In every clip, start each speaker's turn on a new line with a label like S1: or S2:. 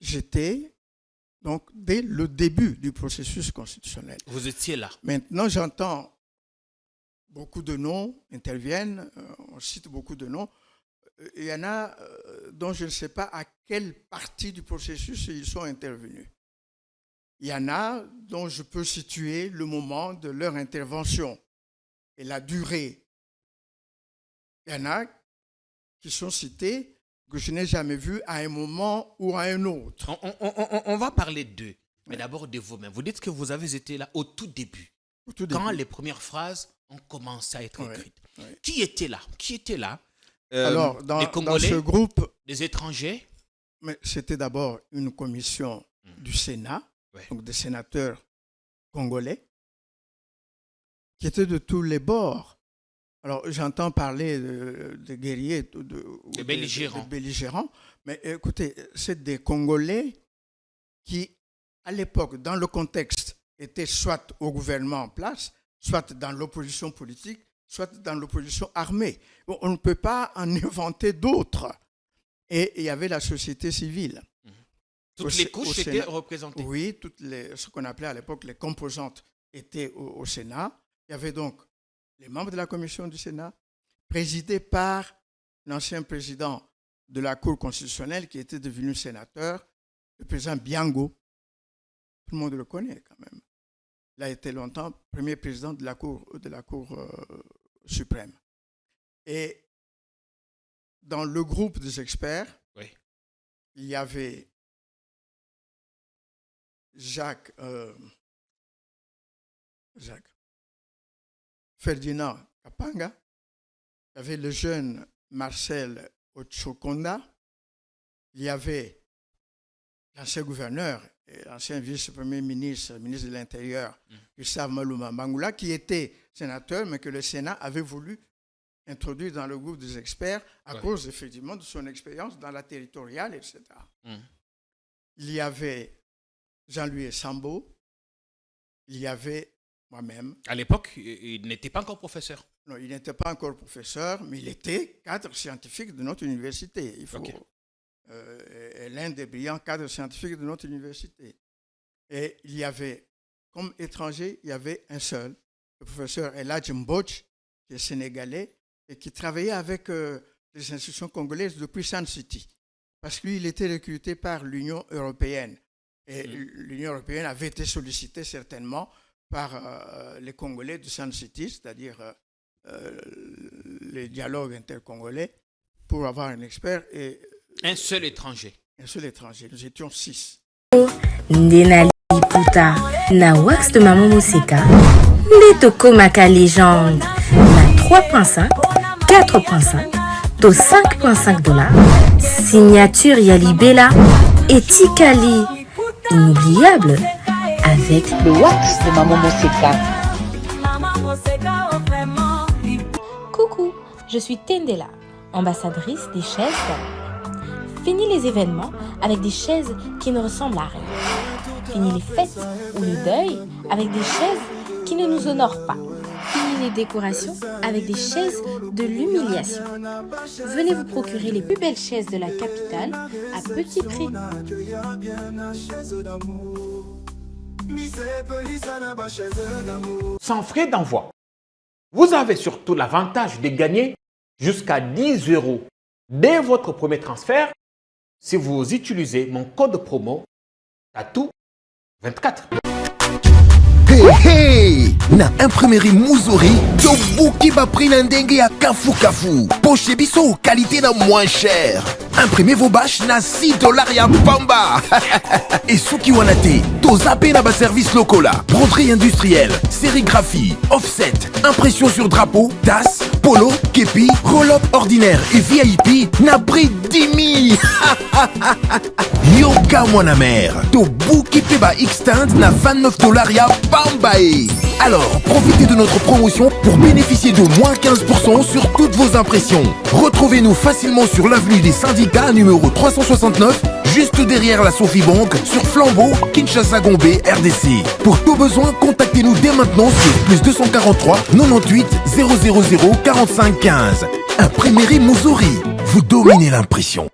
S1: j'étais donc dès le début du processus constitutionnel.
S2: Vous étiez là.
S1: Maintenant, j'entends beaucoup de noms interviennent, on cite beaucoup de noms. Il y en a dont je ne sais pas à quelle partie du processus ils sont intervenus. Il y en a dont je peux situer le moment de leur intervention et la durée. Il y en a qui sont cités que je n'ai jamais vus à un moment ou à un autre.
S2: On va parler d'eux, mais d'abord de vous-même. Vous dites que vous avez été là au tout début, quand les premières phrases ont commencé à être écrites. Oui. Qui était là?
S1: Alors,
S2: des Congolais,
S1: dans ce groupe,
S2: des étrangers?
S1: Mais c'était d'abord une commission du Sénat, donc des sénateurs congolais, qui étaient de tous les bords. Alors, j'entends parler de guerriers, de belligérants, mais écoutez, c'est des Congolais qui, à l'époque, dans le contexte, étaient soit au gouvernement en place, soit dans l'opposition politique, soit dans l'opposition armée. Bon, on ne peut pas en inventer d'autres. Et il y avait la société civile.
S2: Toutes les couches étaient représentées.
S1: Oui, ce qu'on appelait à l'époque les composantes étaient au Sénat. Il y avait donc les membres de la commission du Sénat, présidés par l'ancien président de la Cour constitutionnelle qui était devenu sénateur, le président Biango. Tout le monde le connaît quand même. Il a été longtemps premier président de la Cour suprême. Et dans le groupe des experts, il y avait Jacques Ferdinand Kapanga, il y avait le jeune Marcel Ochokonda, il y avait l'ancien gouverneur et l'ancien vice-premier ministre de l'Intérieur, Gustave Maluma Mangula, qui était sénateur, mais que le Sénat avait voulu introduire dans le groupe des experts à cause, effectivement, de son expérience dans la territoriale, etc. Il y avait Jean-Louis Sambo, il y avait moi-même.
S2: À l'époque, il n'était pas encore professeur.
S1: Non, il n'était pas encore professeur, mais il était cadre scientifique de notre université. L'un des brillants cadres scientifiques de notre université. Et il y avait, comme étranger, il y avait un seul, le professeur Eladj Mbodj, qui est sénégalais, et qui travaillait avec les institutions congolaises depuis Sun City. Parce que lui, il était recruté par l'Union européenne. Et l'Union européenne avait été sollicitée certainement par les Congolais de Sun City, c'est-à-dire les dialogues intercongolais, pour avoir un expert. Et
S2: un seul étranger.
S1: Nous étions 6.
S3: Ndenali Puta, na wax de Maman Moseka, Ndetoko Maka légende, na 3.5, 4.5, to 5.5 $, signature Yalibela et Tikali, inoubliable, avec le wax de Maman Moseka. Coucou, je suis Tendela, ambassadrice des chaises. Fini les événements avec des chaises qui ne ressemblent à rien. Fini les fêtes ou le deuil avec des chaises qui ne nous honorent pas. Fini les décorations avec des chaises de l'humiliation. Venez vous procurer les plus belles chaises de la capitale à petit prix.
S2: Sans frais d'envoi. Vous avez surtout l'avantage de gagner jusqu'à 10 € dès votre premier transfert si vous utilisez mon code promo TATOU24.
S4: Hey hey! Na imprimerie Muzuri, Tobuki va prix l'indenge à Kafu. Poche biso, qualité na moins cher. Imprimez vos bâches na $6 ya pamba. Et Suki Wanate, Tozape na ba service local, broderie industrielle, sérigraphie, offset, impression sur drapeau, tasse, polo, képi, roll-up ordinaire et VIP na prix 10 000. Yoka mwana mère, Tobuki peba extend na $29 ya pambae. Alors, profitez de notre promotion pour bénéficier de moins 15% sur toutes vos impressions. Retrouvez-nous facilement sur l'avenue des Syndicats numéro 369, juste derrière la Sophie Bank, sur Flambeau, Kinshasa Gombe, RDC. Pour tout besoin, contactez-nous dès maintenant sur +243 98 000 45 15. Imprimerie Muzuri, vous dominez l'impression.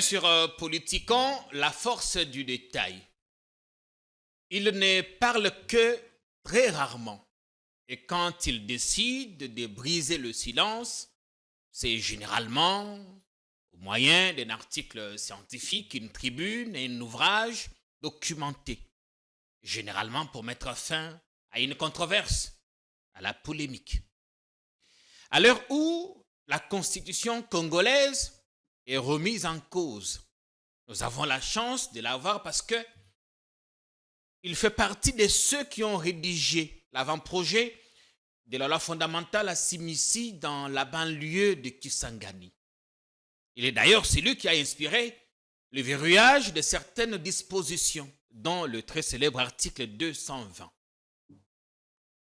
S2: sur Politikon, la force du détail. Il ne parle que très rarement. Et quand il décide de briser le silence, c'est généralement au moyen d'un article scientifique, une tribune et un ouvrage documenté. Généralement pour mettre fin à une controverse, à la polémique. À l'heure où la constitution congolaise est remise en cause, nous avons la chance de l'avoir parce que il fait partie de ceux qui ont rédigé l'avant-projet de la loi fondamentale à Simissi dans la banlieue de Kisangani. Il est d'ailleurs celui qui a inspiré le verrouillage de certaines dispositions, dont le très célèbre article 220.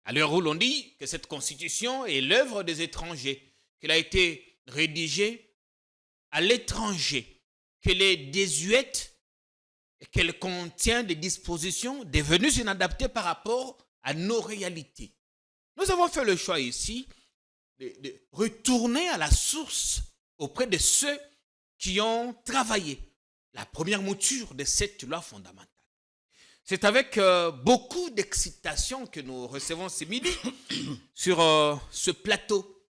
S2: À l'heure où l'on dit que cette constitution est l'œuvre des étrangers, qu'elle a été rédigée à l'étranger, qu'elle est désuète et qu'elle contient des dispositions devenues inadaptées par rapport à nos réalités. Nous avons fait le choix ici de retourner à la source auprès de ceux qui ont travaillé la première mouture de cette loi fondamentale. C'est avec beaucoup d'excitation que nous recevons ce midi sur ce plateau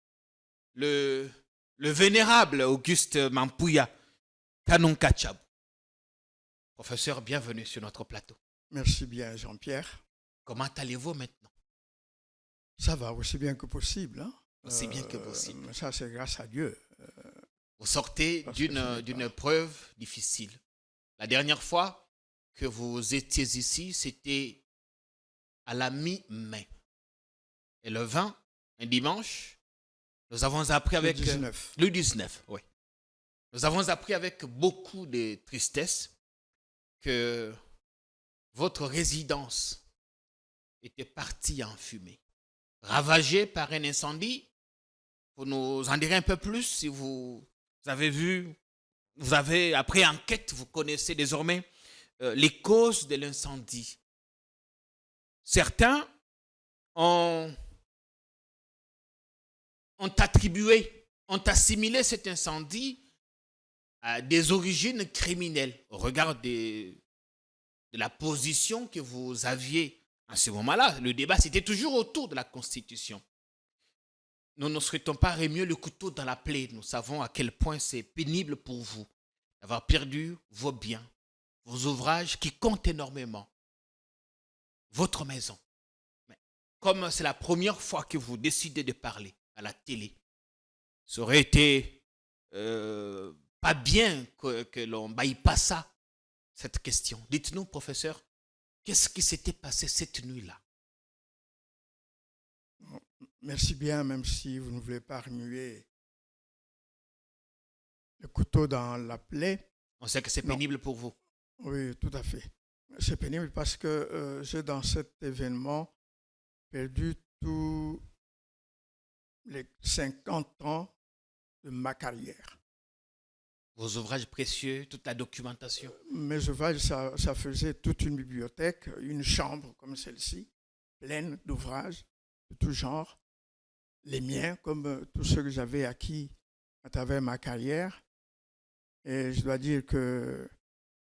S2: le vénérable Auguste Mampouya Kanonkachab. Professeur, bienvenue sur notre plateau.
S1: Merci bien, Jean-Pierre.
S2: Comment allez-vous maintenant?
S1: Ça va aussi bien que possible. Hein?
S2: Aussi bien que possible.
S1: Ça, c'est grâce à Dieu.
S2: Vous sortez d'une épreuve difficile. La dernière fois que vous étiez ici, c'était à la mi-mai. Et le 20, un dimanche, nous avons appris avec... Le 19, oui. Nous avons appris avec beaucoup de tristesse que votre résidence était partie en fumée, ravagée par un incendie. Vous nous en direz un peu plus si vous avez vu, vous avez, après enquête, vous connaissez désormais les causes de l'incendie. Certains ont attribué, ont assimilé cet incendie à des origines criminelles au regard de la position que vous aviez à ce moment-là. Le débat, c'était toujours autour de la Constitution. Nous ne souhaitons pas remuer le couteau dans la plaie. Nous savons à quel point c'est pénible pour vous d'avoir perdu vos biens, vos ouvrages qui comptent énormément, votre maison. Mais comme c'est la première fois que vous décidez de parler à la télé, ça aurait été pas bien que l'on bypasse cette question. Dites-nous, professeur, qu'est-ce qui s'était passé cette nuit-là?
S1: Merci bien, même si vous ne voulez pas remuer le couteau dans la plaie.
S2: On sait que c'est pénible pour vous.
S1: Oui, tout à fait. C'est pénible parce que j'ai dans cet événement perdu tous les 50 ans de ma carrière.
S2: Vos ouvrages précieux, toute la documentation.
S1: Mes ouvrages, ça faisait toute une bibliothèque, une chambre comme celle-ci, pleine d'ouvrages de tout genre. Les miens, comme tous ceux que j'avais acquis à travers ma carrière. Et je dois dire que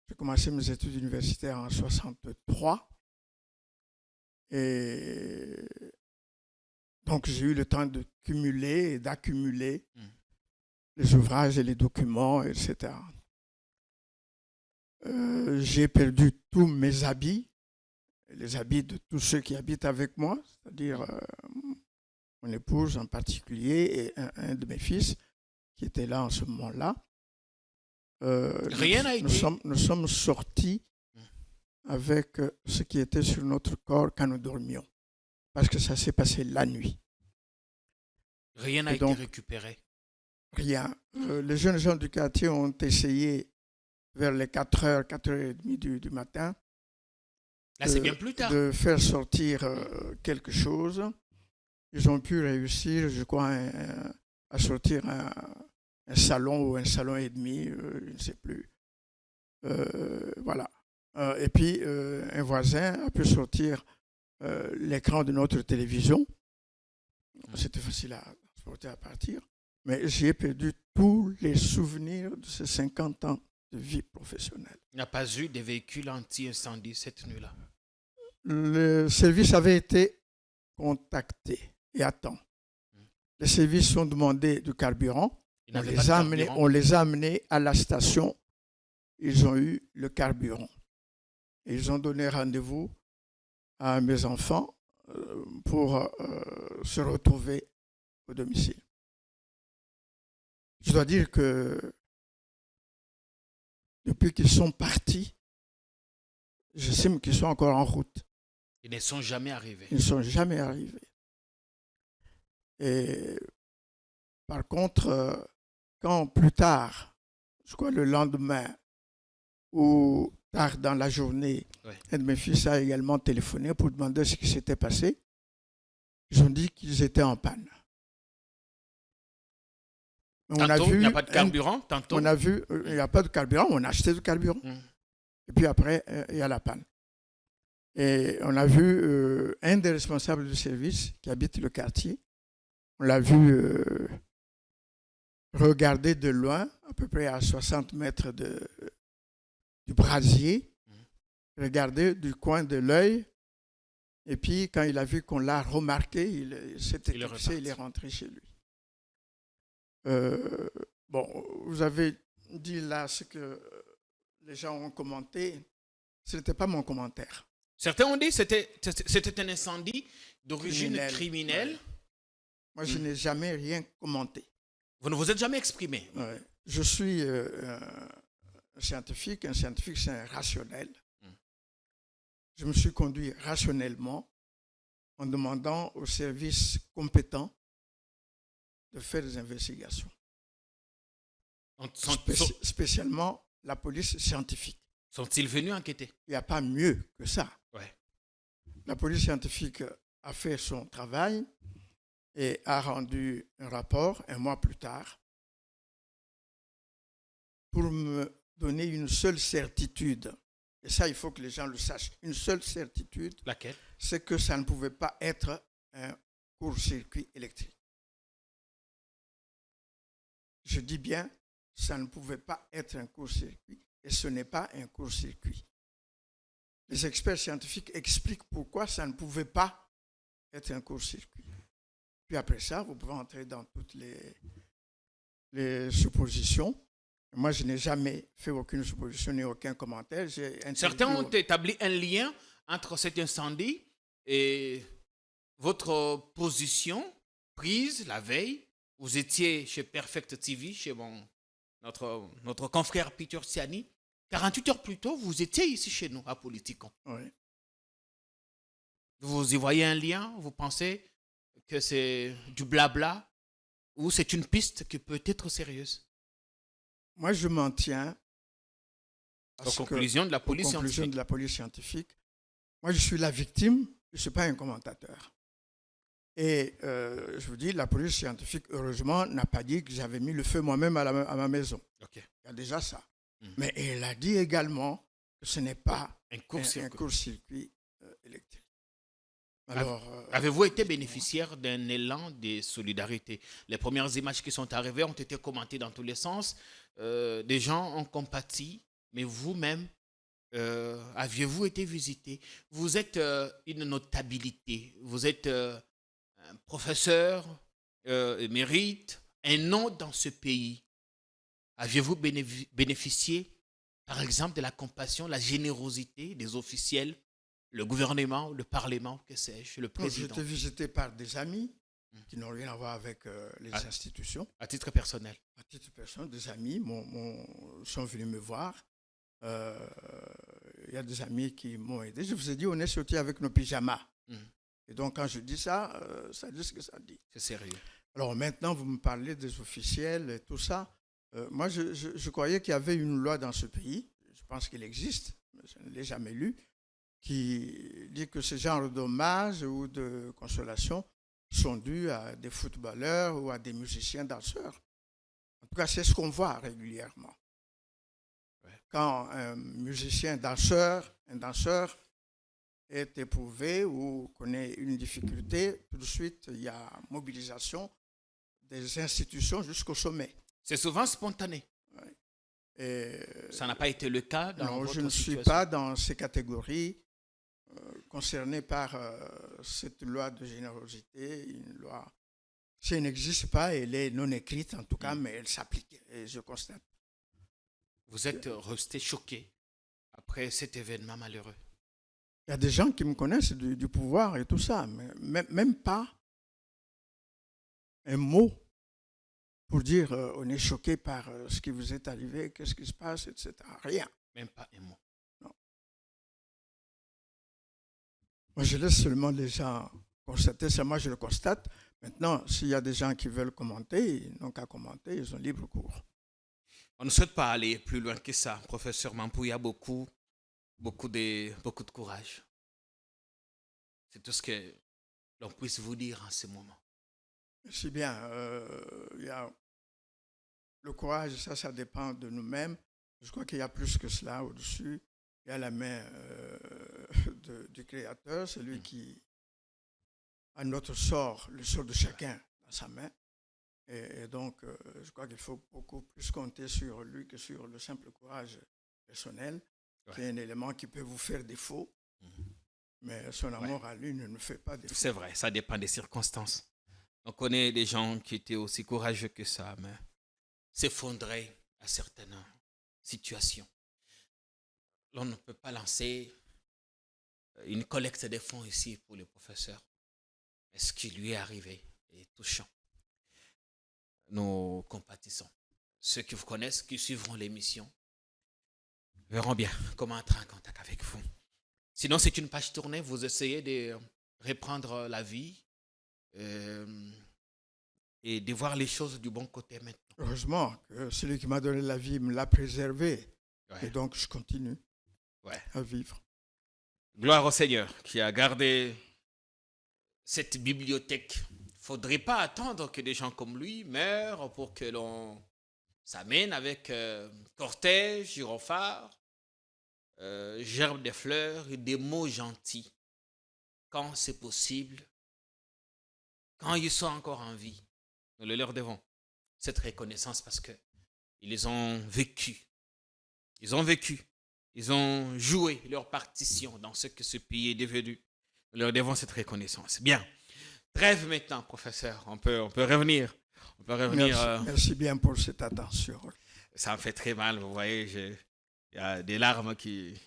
S1: j'ai commencé mes études universitaires en 1963. Et donc, j'ai eu le temps de cumuler et d'accumuler les ouvrages et les documents, etc. J'ai perdu tous mes habits, les habits de tous ceux qui habitent avec moi, c'est-à-dire mon épouse en particulier et un de mes fils qui était là en ce moment-là.
S2: Rien n'a été.
S1: Nous sommes sortis avec ce qui était sur notre corps quand nous dormions, parce que ça s'est passé la nuit.
S2: Rien n'a été récupéré.
S1: Rien. Les jeunes gens du quartier ont essayé vers les 4h, 4h30 du matin
S2: Là, c'est bien plus tard.
S1: De faire sortir quelque chose. Ils ont pu réussir, je crois, à sortir un salon ou un salon et demi, je ne sais plus. Voilà. Et puis, un voisin a pu sortir l'écran de notre télévision. C'était facile à sortir, à partir. Mais j'ai perdu tous les souvenirs de ces 50 ans de vie professionnelle.
S2: Il n'y a pas eu de véhicule anti-incendie cette nuit-là.
S1: Le service avait été contacté et attend. Les services ont demandé du carburant. On les a amenés à la station. Ils ont eu le carburant. Et ils ont donné rendez-vous à mes enfants pour se retrouver au domicile. Je dois dire que depuis qu'ils sont partis, j'estime qu'ils sont encore en route.
S2: Ils ne sont jamais arrivés.
S1: Ils ne sont jamais arrivés. Et par contre, quand plus tard, je crois le lendemain ou tard dans la journée, un de mes fils a également téléphoné pour demander ce qui s'était passé, ils ont dit qu'ils étaient en panne.
S2: Tantôt, il n'y a pas de carburant. Tantôt,
S1: on a vu, il n'y a pas de carburant, on a acheté du carburant. Et puis après, il y a la panne. Et on a vu un des responsables du service qui habite le quartier. On l'a vu regarder de loin, à peu près à 60 mètres du brasier, regarder du coin de l'œil. Et puis, quand il a vu qu'on l'a remarqué, il s'est éclipsé, il est rentré chez lui. Bon, vous avez dit là ce que les gens ont commenté. Ce n'était pas mon commentaire.
S2: Certains ont dit que c'était un incendie d'origine criminelle.
S1: Ouais. Moi, je n'ai jamais rien commenté.
S2: Vous ne vous êtes jamais exprimé.
S1: Ouais. Je suis un scientifique. Un scientifique, c'est un rationnel. Je me suis conduit rationnellement en demandant aux services compétents de faire des investigations. Spécialement la police scientifique.
S2: Sont-ils venus enquêter?
S1: Il n'y a pas mieux que ça.
S2: Ouais.
S1: La police scientifique a fait son travail et a rendu un rapport un mois plus tard pour me donner une seule certitude. Et ça, il faut que les gens le sachent. Une seule certitude.
S2: Laquelle?
S1: C'est que ça ne pouvait pas être un court-circuit électrique. Je dis bien, ça ne pouvait pas être un court-circuit et ce n'est pas un court-circuit. Les experts scientifiques expliquent pourquoi ça ne pouvait pas être un court-circuit. Puis après ça, vous pouvez entrer dans toutes les suppositions. Moi, je n'ai jamais fait aucune supposition ni aucun commentaire.
S2: Certains ont établi un lien entre cet incendie et votre position prise la veille. Vous étiez chez Perfect TV, chez notre confrère Peter Siani. 48 heures plus tôt, vous étiez ici chez nous, à Politicon.
S1: Oui.
S2: Vous y voyez un lien? Vous pensez que c'est du blabla ou c'est une piste qui peut être sérieuse?
S1: Moi, je m'en tiens
S2: aux conclusions de la police
S1: scientifique. Moi, je suis la victime, je ne suis pas un commentateur. Et je vous dis, la police scientifique, heureusement, n'a pas dit que j'avais mis le feu moi-même à ma maison.
S2: Okay.
S1: Il y a déjà ça. Mais elle a dit également que ce n'est pas un court-circuit électrique. Alors,
S2: avez-vous été bénéficiaire d'un élan de solidarité? Les premières images qui sont arrivées ont été commentées dans tous les sens. Des gens ont compati, mais vous-même, aviez-vous été visité? Vous êtes une notabilité, vous êtes un professeur émérite, un nom dans ce pays. Aviez-vous bénéficié, par exemple, de la compassion, la générosité des officiels, le gouvernement, le parlement, que sais-je, le président?
S1: J'ai été visité par des amis qui n'ont rien à voir avec les institutions.
S2: À titre personnel?
S1: À titre personnel, des amis sont venus me voir. Il y a des amis qui m'ont aidé. Je vous ai dit, on est sortis avec nos pyjamas. Et donc, quand je dis ça, ça dit ce que ça dit.
S2: C'est sérieux.
S1: Alors maintenant, vous me parlez des officiels et tout ça. Moi, je croyais qu'il y avait une loi dans ce pays, je pense qu'elle existe, mais je ne l'ai jamais lue, qui dit que ce genre d'hommages ou de consolation sont dus à des footballeurs ou à des musiciens danseurs. En tout cas, c'est ce qu'on voit régulièrement. Ouais. Quand un musicien danseur, un danseur est éprouvé ou connaît une difficulté, tout de suite, il y a mobilisation des institutions jusqu'au sommet.
S2: C'est souvent spontané.
S1: Ouais. Et,
S2: ça n'a pas été le cas dans
S1: non,
S2: votre
S1: je ne
S2: situation?
S1: suis pas dans ces catégories concernées par cette loi de générosité. Une loi, si elle n'existe pas, elle est non écrite en tout cas, mais elle s'applique. Et je constate.
S2: Vous êtes resté choqué après cet événement malheureux?
S1: Il y a des gens qui me connaissent du pouvoir et tout ça, mais même pas un mot pour dire on est choqué par ce qui vous est arrivé, qu'est-ce qui se passe, etc. Rien.
S2: Même pas un mot.
S1: Non. Moi, je laisse seulement les gens constater ça. Moi, je le constate. Maintenant, s'il y a des gens qui veulent commenter, ils n'ont qu'à commenter, ils ont libre cours.
S2: On ne souhaite pas aller plus loin que ça. Professeur Mampouya, beaucoup de courage. C'est tout ce que l'on puisse vous dire en ce moment.
S1: C'est bien. Il y a le courage, ça dépend de nous-mêmes. Je crois qu'il y a plus que cela au-dessus. Il y a la main du Créateur, celui qui a notre sort, le sort de chacun dans sa main. Et donc, je crois qu'il faut beaucoup plus compter sur lui que sur le simple courage personnel, qui est un élément qui peut vous faire défaut. Mais son amour à lui ne nous fait pas défaut.
S2: C'est vrai, ça dépend des circonstances. On connaît des gens qui étaient aussi courageux que ça, mais s'effondrer à certaines situations. L'on ne peut pas lancer une collecte de fonds ici pour le professeur. Mais ce qui lui est arrivé est touchant. Nous compatissons. Ceux qui vous connaissent, qui suivront l'émission, verront bien comment entrer en contact avec vous. Sinon, c'est une page tournée. Vous essayez de reprendre la vie et de voir les choses du bon côté maintenant.
S1: Heureusement que celui qui m'a donné la vie me l'a préservé.
S2: Ouais.
S1: Et donc, je continue à vivre.
S2: Gloire au Seigneur qui a gardé cette bibliothèque. Il ne faudrait pas attendre que des gens comme lui meurent pour que l'on s'amène avec cortège, gyrophare, gerbe de fleurs et des mots gentils. Quand c'est possible, quand ils sont encore en vie, nous le leur devons cette reconnaissance parce qu'ils ont vécu. Ils ont vécu. Ils ont joué leur partition dans ce que ce pays est devenu. Nous leur devons cette reconnaissance. Bien. Trêve maintenant, professeur. On peut revenir. On peut revenir.
S1: Merci bien pour cette attention.
S2: Ça me fait très mal, vous voyez. Il y a des larmes qui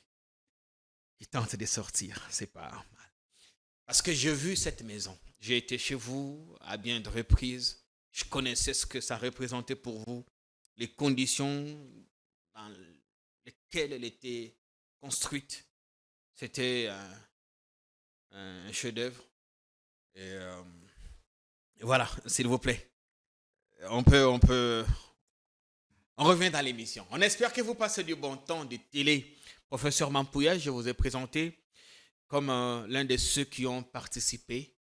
S2: tentent de sortir. C'est pas mal. Parce que j'ai vu cette maison. J'ai été chez vous à bien de reprises. Je connaissais ce que ça représentait pour vous, les conditions dans lesquelles elle était construite. C'était un chef-d'œuvre. Et voilà, s'il vous plaît. On revient dans l'émission. On espère que vous passez du bon temps de télé. Professeur Mampouya, je vous ai présenté comme l'un de ceux qui ont participé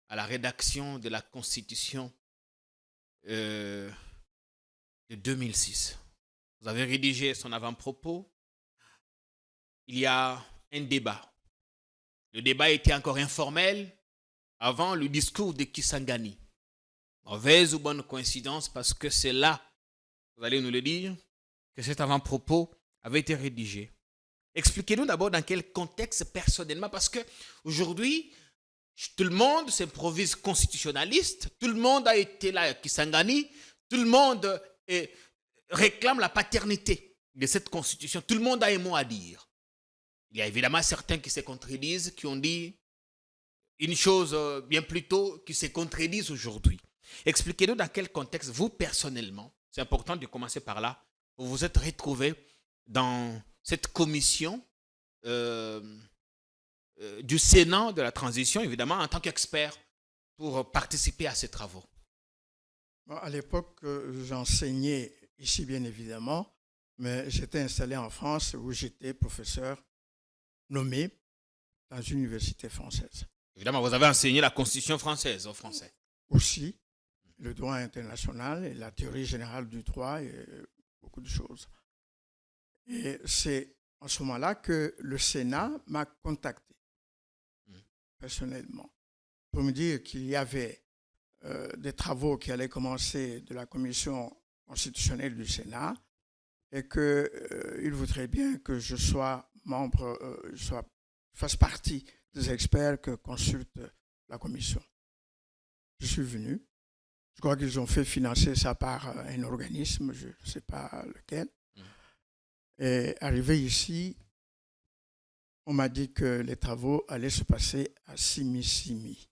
S2: à la rédaction de la Constitution de 2006. Vous avez rédigé son avant-propos. Il y a un débat. Le débat était encore informel avant le discours de Kisangani. Mauvaise ou bonne coïncidence parce que c'est là, vous allez nous le dire, que cet avant-propos avait été rédigé. Expliquez-nous d'abord dans quel contexte personnellement, parce qu'aujourd'hui, tout le monde s'improvise constitutionnaliste, tout le monde a été là à Kisangani, tout le monde réclame la paternité de cette constitution, tout le monde a un mot à dire. Il y a évidemment certains qui se contredisent, qui ont dit une chose bien plus tôt, qui se contredisent aujourd'hui. Expliquez-nous dans quel contexte, vous personnellement, c'est important de commencer par là, vous vous êtes retrouvé dans cette commission du Sénat de la transition, évidemment, en tant qu'expert pour participer à ces travaux.
S1: À l'époque, j'enseignais ici, bien évidemment, mais j'étais installé en France où j'étais professeur nommé dans une université française.
S2: Évidemment, vous avez enseigné la Constitution française aux Français.
S1: Aussi, le droit international et la théorie générale du droit et beaucoup de choses. Et c'est en ce moment-là que le Sénat m'a contacté personnellement pour me dire qu'il y avait des travaux qui allaient commencer de la commission constitutionnelle du Sénat et qu'il voudrait bien que je sois membre, fasse partie des experts que consulte la commission. Je suis venu. Je crois qu'ils ont fait financer ça par un organisme, je ne sais pas lequel. Et arrivé ici, on m'a dit que les travaux allaient se passer à Simi,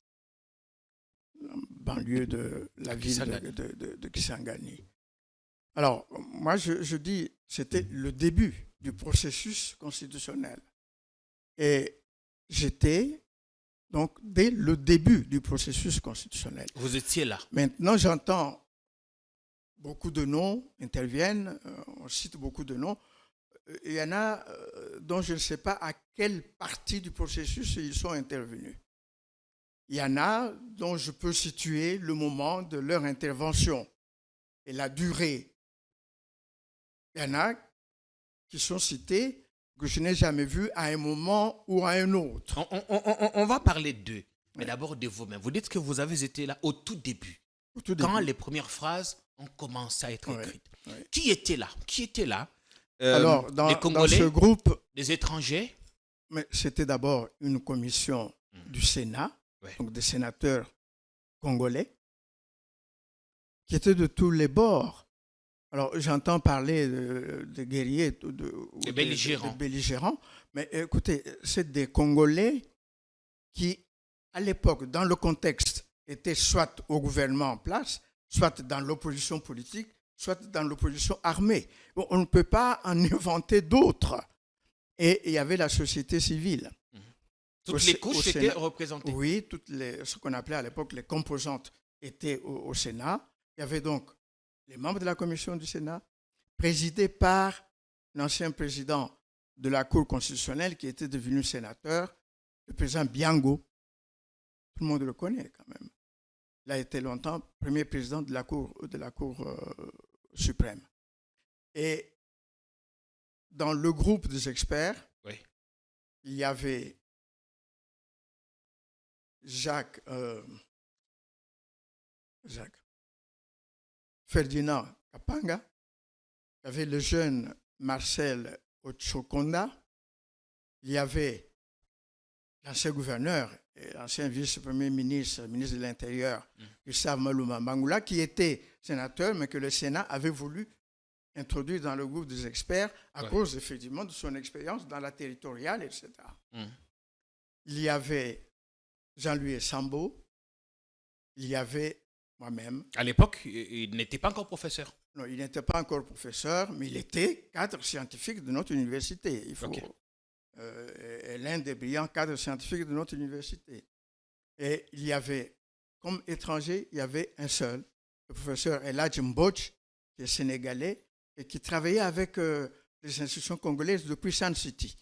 S1: banlieue de la ville de Kisangani. Alors, moi, je dis, c'était le début du processus constitutionnel. Et j'étais, donc, dès le début du processus constitutionnel.
S2: Vous étiez là.
S1: Maintenant, j'entends beaucoup de noms interviennent, on cite beaucoup de noms. Il y en a dont je ne sais pas à quelle partie du processus ils sont intervenus. Il y en a dont je peux situer le moment de leur intervention et la durée. Il y en a qui sont cités que je n'ai jamais vus à un moment ou à un autre.
S2: On va parler d'eux, mais d'abord de vous-même. Vous dites que vous avez été là au tout début, quand les premières phrases ont commencé à être écrites. Oui. Qui était là?
S1: Alors,
S2: les Congolais,
S1: dans ce groupe,
S2: les étrangers?
S1: Mais c'était d'abord une commission du Sénat, donc des sénateurs congolais, qui étaient de tous les bords. Alors, j'entends parler de guerriers, de belligérants, mais écoutez, c'est des Congolais qui, à l'époque, dans le contexte, étaient soit au gouvernement en place, soit dans l'opposition politique, soit dans l'opposition armée. Bon, on ne peut pas en inventer d'autres. Et il y avait la société civile.
S2: Toutes les couches étaient représentées.
S1: Oui, ce qu'on appelait à l'époque les composantes étaient au Sénat. Il y avait donc les membres de la commission du Sénat, présidés par l'ancien président de la Cour constitutionnelle qui était devenu sénateur, le président Biango. Tout le monde le connaît quand même. Il a été longtemps premier président de la Cour suprême. Et dans le groupe des experts, il y avait Jacques Ferdinand Kapanga, il y avait le jeune Marcel Ochokonda, il y avait l'ancien gouverneur et l'ancien vice-premier ministre, ministre de l'Intérieur, Gustave Maluma Mangula, qui était sénateur, mais que le Sénat avait voulu introduire dans le groupe des experts à cause, effectivement, de son expérience dans la territoriale, etc. Il y avait Jean-Louis Sambo, il y avait moi-même.
S2: À l'époque, il n'était pas encore professeur.
S1: Non, il n'était pas encore professeur, mais il était cadre scientifique de notre université. L'un des brillants cadres scientifiques de notre université. Et il y avait, comme étranger, il y avait un seul, le professeur Eladj Mbodj, qui est sénégalais, et qui travaillait avec les institutions congolaises depuis Sun City.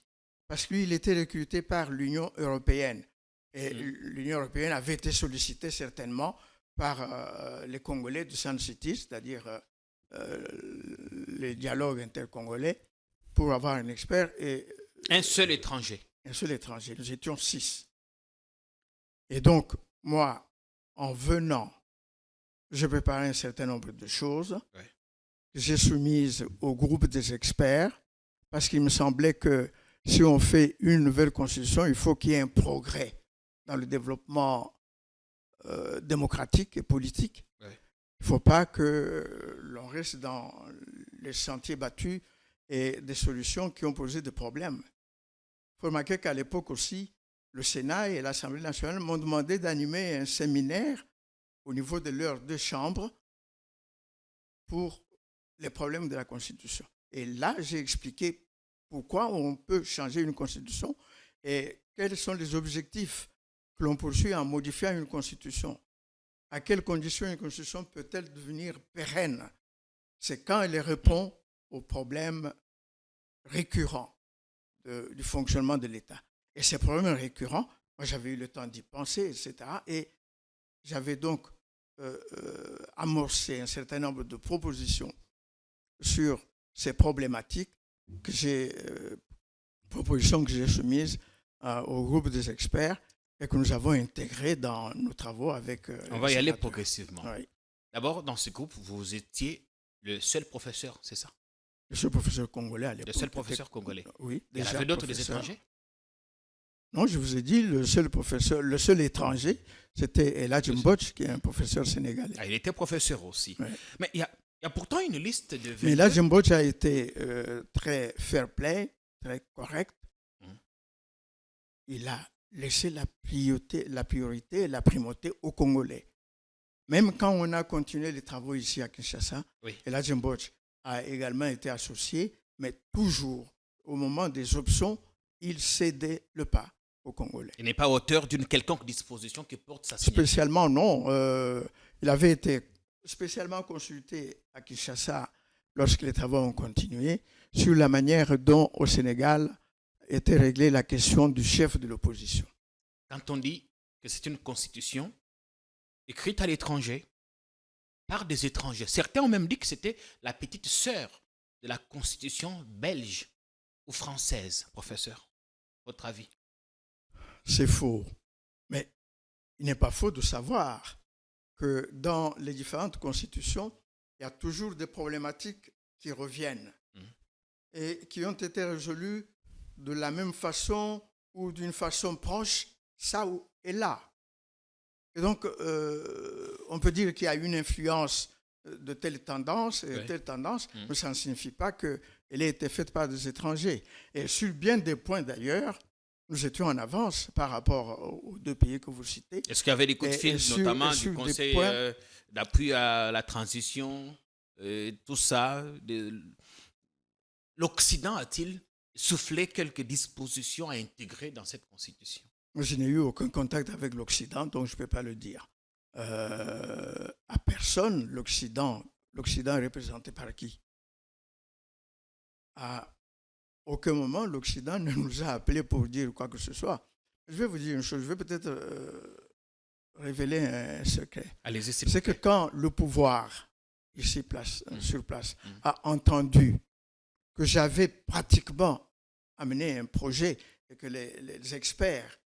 S1: Parce que lui, il était recruté par l'Union européenne. Et l'Union européenne avait été sollicitée certainement par les Congolais de Sun City, c'est-à-dire les dialogues intercongolais, pour avoir un expert.
S2: Un seul étranger.
S1: Un seul étranger. Nous étions 6. Et donc, moi, en venant, je préparais un certain nombre de choses que j'ai soumises au groupe des experts, parce qu'il me semblait que si on fait une nouvelle constitution, il faut qu'il y ait un progrès dans le développement démocratique et politique. Il ne faut pas que l'on reste dans les sentiers battus et des solutions qui ont posé des problèmes. Il faut remarquer qu'à l'époque aussi, le Sénat et l'Assemblée nationale m'ont demandé d'animer un séminaire au niveau de leurs 2 chambres pour les problèmes de la Constitution. Et là, j'ai expliqué pourquoi on peut changer une Constitution et quels sont les objectifs que l'on poursuit en modifiant une Constitution. À quelles conditions une Constitution peut-elle devenir pérenne? C'est quand elle répond aux problèmes récurrents du fonctionnement de l'État. Et ces problèmes récurrents, moi j'avais eu le temps d'y penser, etc. Et j'avais donc amorcé un certain nombre de propositions sur ces problématiques propositions que j'ai soumises au groupe des experts et que nous avons intégrées dans nos travaux avec...
S2: On va y aller progressivement.
S1: Oui.
S2: D'abord, dans ce groupe, vous étiez le seul professeur, c'est ça?
S1: Le seul professeur congolais à l'époque.
S2: Le seul professeur congolais.
S1: Oui.
S2: Il y en avait d'autres des étrangers?
S1: Non, je vous ai dit, le seul étranger, c'était Eladj Mbotch, qui est un professeur sénégalais.
S2: Ah, il était professeur aussi.
S1: Ouais.
S2: Mais il y a pourtant une liste de...
S1: Mais Eladj Mbotch a été très fair-play, très correct. Il a laissé la priorité et la primauté aux Congolais. Même quand on a continué les travaux ici à Kinshasa, Eladj Mbotch a également été associé, mais toujours, au moment des options, il cédait le pas aux Congolais.
S2: Il n'est pas auteur d'une quelconque disposition qui porte sa signature.
S1: Spécialement, non. Il avait été spécialement consulté à Kinshasa lorsque les travaux ont continué sur la manière dont, au Sénégal, était réglée la question du chef de l'opposition.
S2: Quand on dit que c'est une constitution écrite à l'étranger, par des étrangers, certains ont même dit que c'était la petite sœur de la constitution belge ou française, professeur. Votre avis?
S1: C'est faux. Mais il n'est pas faux de savoir que dans les différentes constitutions, il y a toujours des problématiques qui reviennent et qui ont été résolues de la même façon ou d'une façon proche, ça et là. Et donc, on peut dire qu'il y a une influence de telle tendance et telle tendance, mais ça ne signifie pas qu'elle ait été faite par des étrangers. Et sur bien des points d'ailleurs, nous étions en avance par rapport aux deux pays que vous citez.
S2: Est-ce qu'il y avait des coups de fil, notamment du Conseil d'appui à la transition, tout ça? L'Occident a-t-il soufflé quelques dispositions à intégrer dans cette constitution?
S1: Moi, je n'ai eu aucun contact avec l'Occident, donc je ne peux pas le dire. À personne, l'Occident est représenté par qui? À aucun moment, l'Occident ne nous a appelés pour dire quoi que ce soit. Je vais vous dire une chose, je vais peut-être révéler un secret.
S2: Allez-y,
S1: c'est que quand le pouvoir, ici sur place, a entendu que j'avais pratiquement amené un projet et que les experts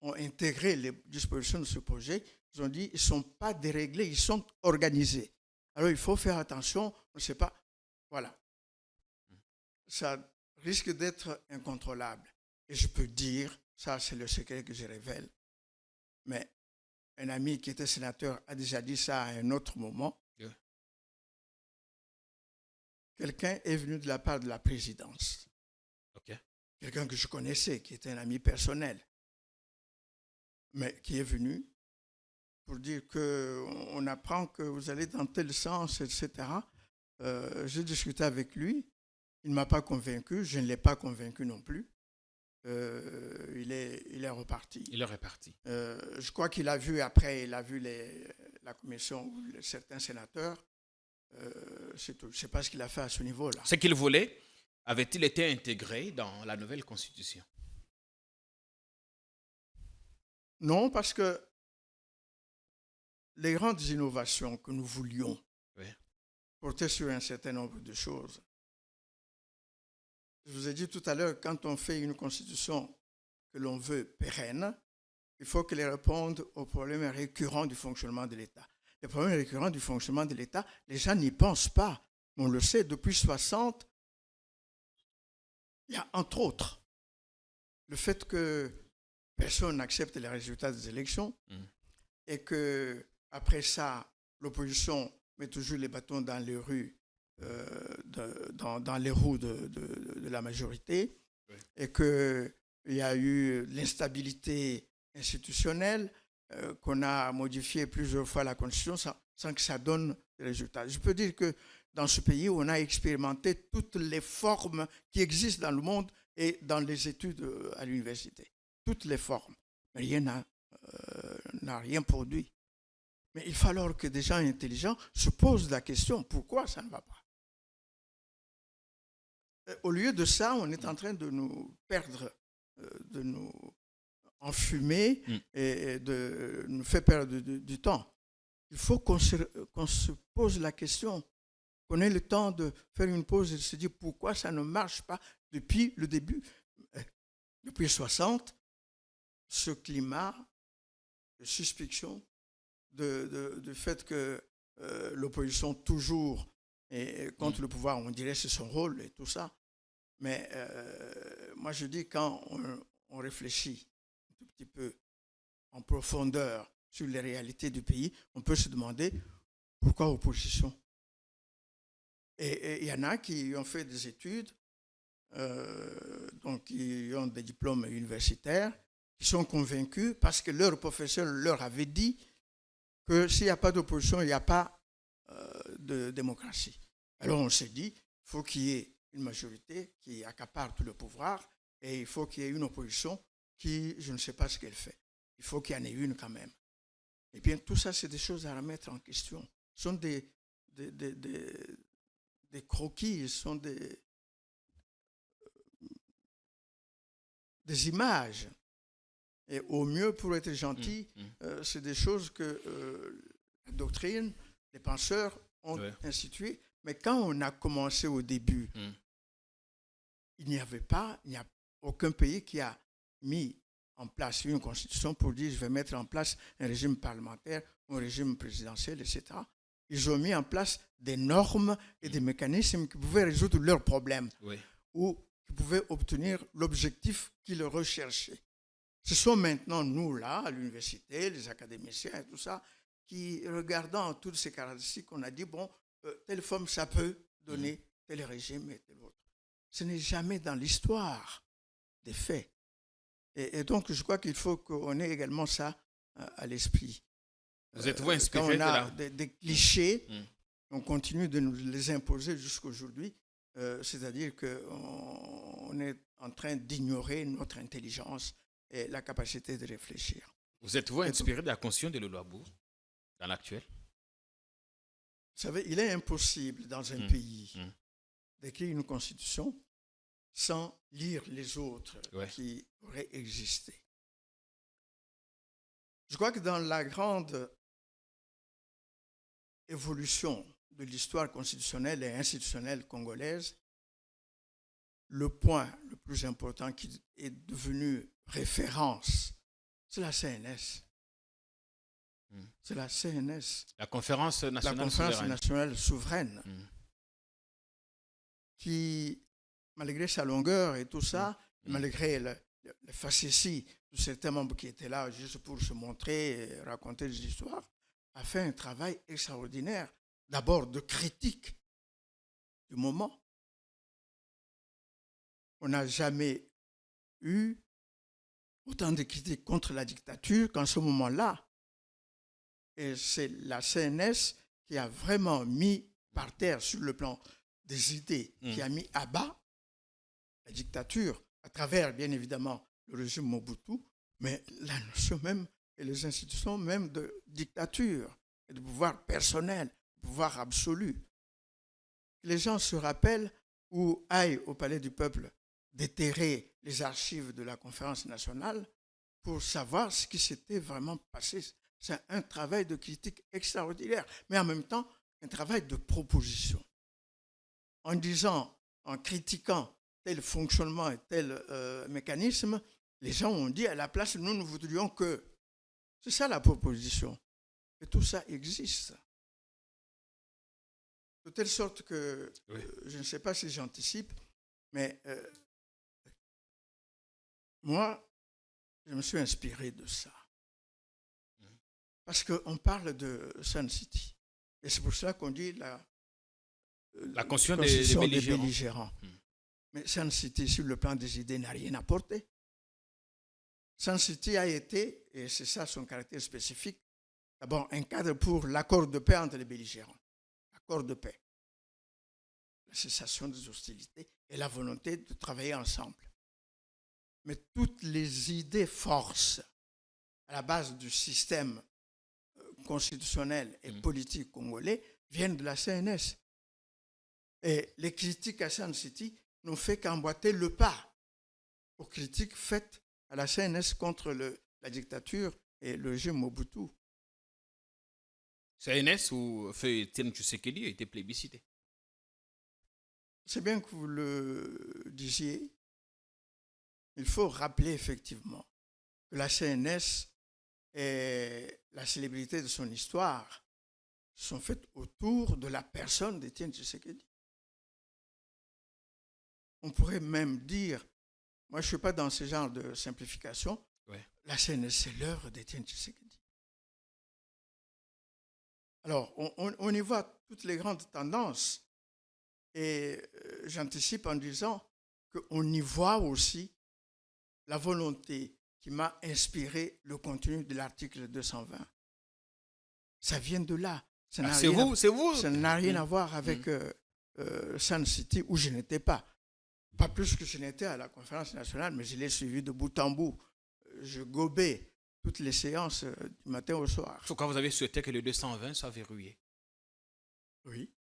S1: ont intégré les dispositions de ce projet, ils ont dit ils ne sont pas déréglés, ils sont organisés. Alors il faut faire attention, on ne sait pas. Voilà. Ça risque d'être incontrôlable. Et je peux dire, ça c'est le secret que je révèle, mais un ami qui était sénateur a déjà dit ça à un autre moment. Quelqu'un est venu de la part de la présidence. Quelqu'un que je connaissais, qui était un ami personnel, mais qui est venu pour dire qu'on apprend que vous allez dans tel sens, etc. J'ai discuté avec lui. Il ne m'a pas convaincu. Je ne l'ai pas convaincu non plus. Il est reparti.
S2: Il est reparti.
S1: Je crois qu'il a vu après, il a vu la commission ou certains sénateurs. C'est tout. Je ne sais pas ce qu'il a fait à ce niveau-là.
S2: Ce qu'il voulait avait-il été intégré dans la nouvelle constitution?
S1: Non, parce que les grandes innovations que nous voulions portaient sur un certain nombre de choses. Je vous ai dit tout à l'heure, quand on fait une constitution que l'on veut pérenne, il faut qu'elle réponde aux problèmes récurrents du fonctionnement de l'État. Les problèmes récurrents du fonctionnement de l'État, les gens n'y pensent pas. On le sait, depuis 1960, il y a entre autres le fait que personne n'accepte les résultats des élections et qu'après ça, l'opposition met toujours les bâtons dans les rues, dans les roues de la majorité et qu'il y a eu l'instabilité institutionnelle, qu'on a modifié plusieurs fois la Constitution sans que ça donne des résultats. Je peux dire que dans ce pays, on a expérimenté toutes les formes qui existent dans le monde et dans les études à l'université. Toutes les formes. Mais rien n'a rien produit. Mais il faut alors que des gens intelligents se posent la question, pourquoi ça ne va pas? Au lieu de ça, on est en train de nous perdre, de nous enfumer et de nous faire perdre du temps. Il faut qu'on se pose la question, qu'on ait le temps de faire une pause et de se dire pourquoi ça ne marche pas depuis le début. Depuis 60, ce climat de suspicion, de fait que l'opposition toujours Et contre le pouvoir, on dirait que c'est son rôle et tout ça. Mais moi, je dis, quand on réfléchit un tout petit peu en profondeur sur les réalités du pays, on peut se demander pourquoi opposition. Et il y en a qui ont fait des études, donc qui ont des diplômes universitaires, qui sont convaincus parce que leur professeur leur avait dit que s'il n'y a pas d'opposition, il n'y a pas de démocratie. Alors on s'est dit, il faut qu'il y ait une majorité qui accapare tout le pouvoir et il faut qu'il y ait une opposition qui, je ne sais pas ce qu'elle fait. Il faut qu'il y en ait une quand même. Eh bien, tout ça, c'est des choses à remettre en question. Ce sont des croquis, ce sont des images. Et au mieux, pour être gentil, c'est des choses que la doctrine, les penseurs ont instituées. Mais quand on a commencé au début, il n'y a aucun pays qui a mis en place une constitution pour dire je vais mettre en place un régime parlementaire, un régime présidentiel, etc. Ils ont mis en place des normes et des mécanismes qui pouvaient résoudre leurs problèmes ou qui pouvaient obtenir l'objectif qu'ils recherchaient. Ce sont maintenant nous, là, à l'université, les académiciens et tout ça, qui, regardant toutes ces caractéristiques, on a dit, bon, telle forme, ça peut donner tel régime et tel autre. Ce n'est jamais dans l'histoire des faits. Et donc, je crois qu'il faut qu'on ait également ça à l'esprit.
S2: Vous êtes-vous inspiré
S1: quand on a des clichés, on continue de nous les imposer jusqu'aujourd'hui. C'est-à-dire qu'on est en train d'ignorer notre intelligence et la capacité de réfléchir.
S2: Vous êtes-vous inspiré de la constitution de Loloabourg dans l'actuel?
S1: Vous savez, il est impossible dans un pays d'écrire une constitution sans lire les autres qui auraient existé. Je crois que dans la grande évolution de l'histoire constitutionnelle et institutionnelle congolaise, le point le plus important qui est devenu référence, c'est la CNS. C'est la CNS.
S2: La Conférence
S1: nationale souveraine. Qui, malgré sa longueur et tout ça, malgré le facétie de certains membres qui étaient là juste pour se montrer et raconter des histoires, a fait un travail extraordinaire, d'abord de critique du moment. On n'a jamais eu autant de critiques contre la dictature qu'en ce moment-là. Et c'est la CNS qui a vraiment mis par terre sur le plan des idées, qui a mis à bas la dictature à travers, bien évidemment, le régime Mobutu, mais la notion même et les institutions même de dictature et de pouvoir personnel, de pouvoir absolu. Les gens se rappellent ou aillent au Palais du Peuple déterrer les archives de la Conférence nationale pour savoir ce qui s'était vraiment passé. C'est un travail de critique extraordinaire, mais en même temps, un travail de proposition. En disant, en critiquant tel fonctionnement et tel mécanisme, les gens ont dit à la place, nous voudrions que. C'est ça la proposition. Et tout ça existe. De telle sorte que, je ne sais pas si j'anticipe, mais moi, je me suis inspiré de ça. Parce qu'on parle de Sun City. Et c'est pour ça qu'on dit la constitution des belligérants. Mais Sun City, sur le plan des idées, n'a rien apporté. Sun City a été, et c'est ça son caractère spécifique, d'abord un cadre pour l'accord de paix entre les belligérants. L'accord de paix. La cessation des hostilités et la volonté de travailler ensemble. Mais toutes les idées forces à la base du système constitutionnel et politique congolais viennent de la CNS. Et les critiques à Sun City n'ont fait qu'emboîter le pas aux critiques faites à la CNS contre la dictature et le régime Mobutu.
S2: CNS ou Feu Etienne Tshisekedi a été plébiscité.
S1: C'est bien que vous le disiez. Il faut rappeler effectivement que la CNS et la célébrité de son histoire, sont faites autour de la personne d'Étienne Tshisekedi. On pourrait même dire, moi je ne suis pas dans ce genre de simplification, la CNSP, c'est l'œuvre d'Étienne Tshisekedi. Alors, on y voit toutes les grandes tendances. Et j'anticipe en disant qu'on y voit aussi la volonté qui m'a inspiré le contenu de l'article 220. Ça vient de là. Ça n'a rien à voir avec Sun City où je n'étais pas. Pas plus que je n'étais à la conférence nationale, mais je l'ai suivi de bout en bout. Je gobais toutes les séances du matin au soir.
S2: Pourquoi vous avez souhaité que le 220 soit verrouillé?
S1: Oui.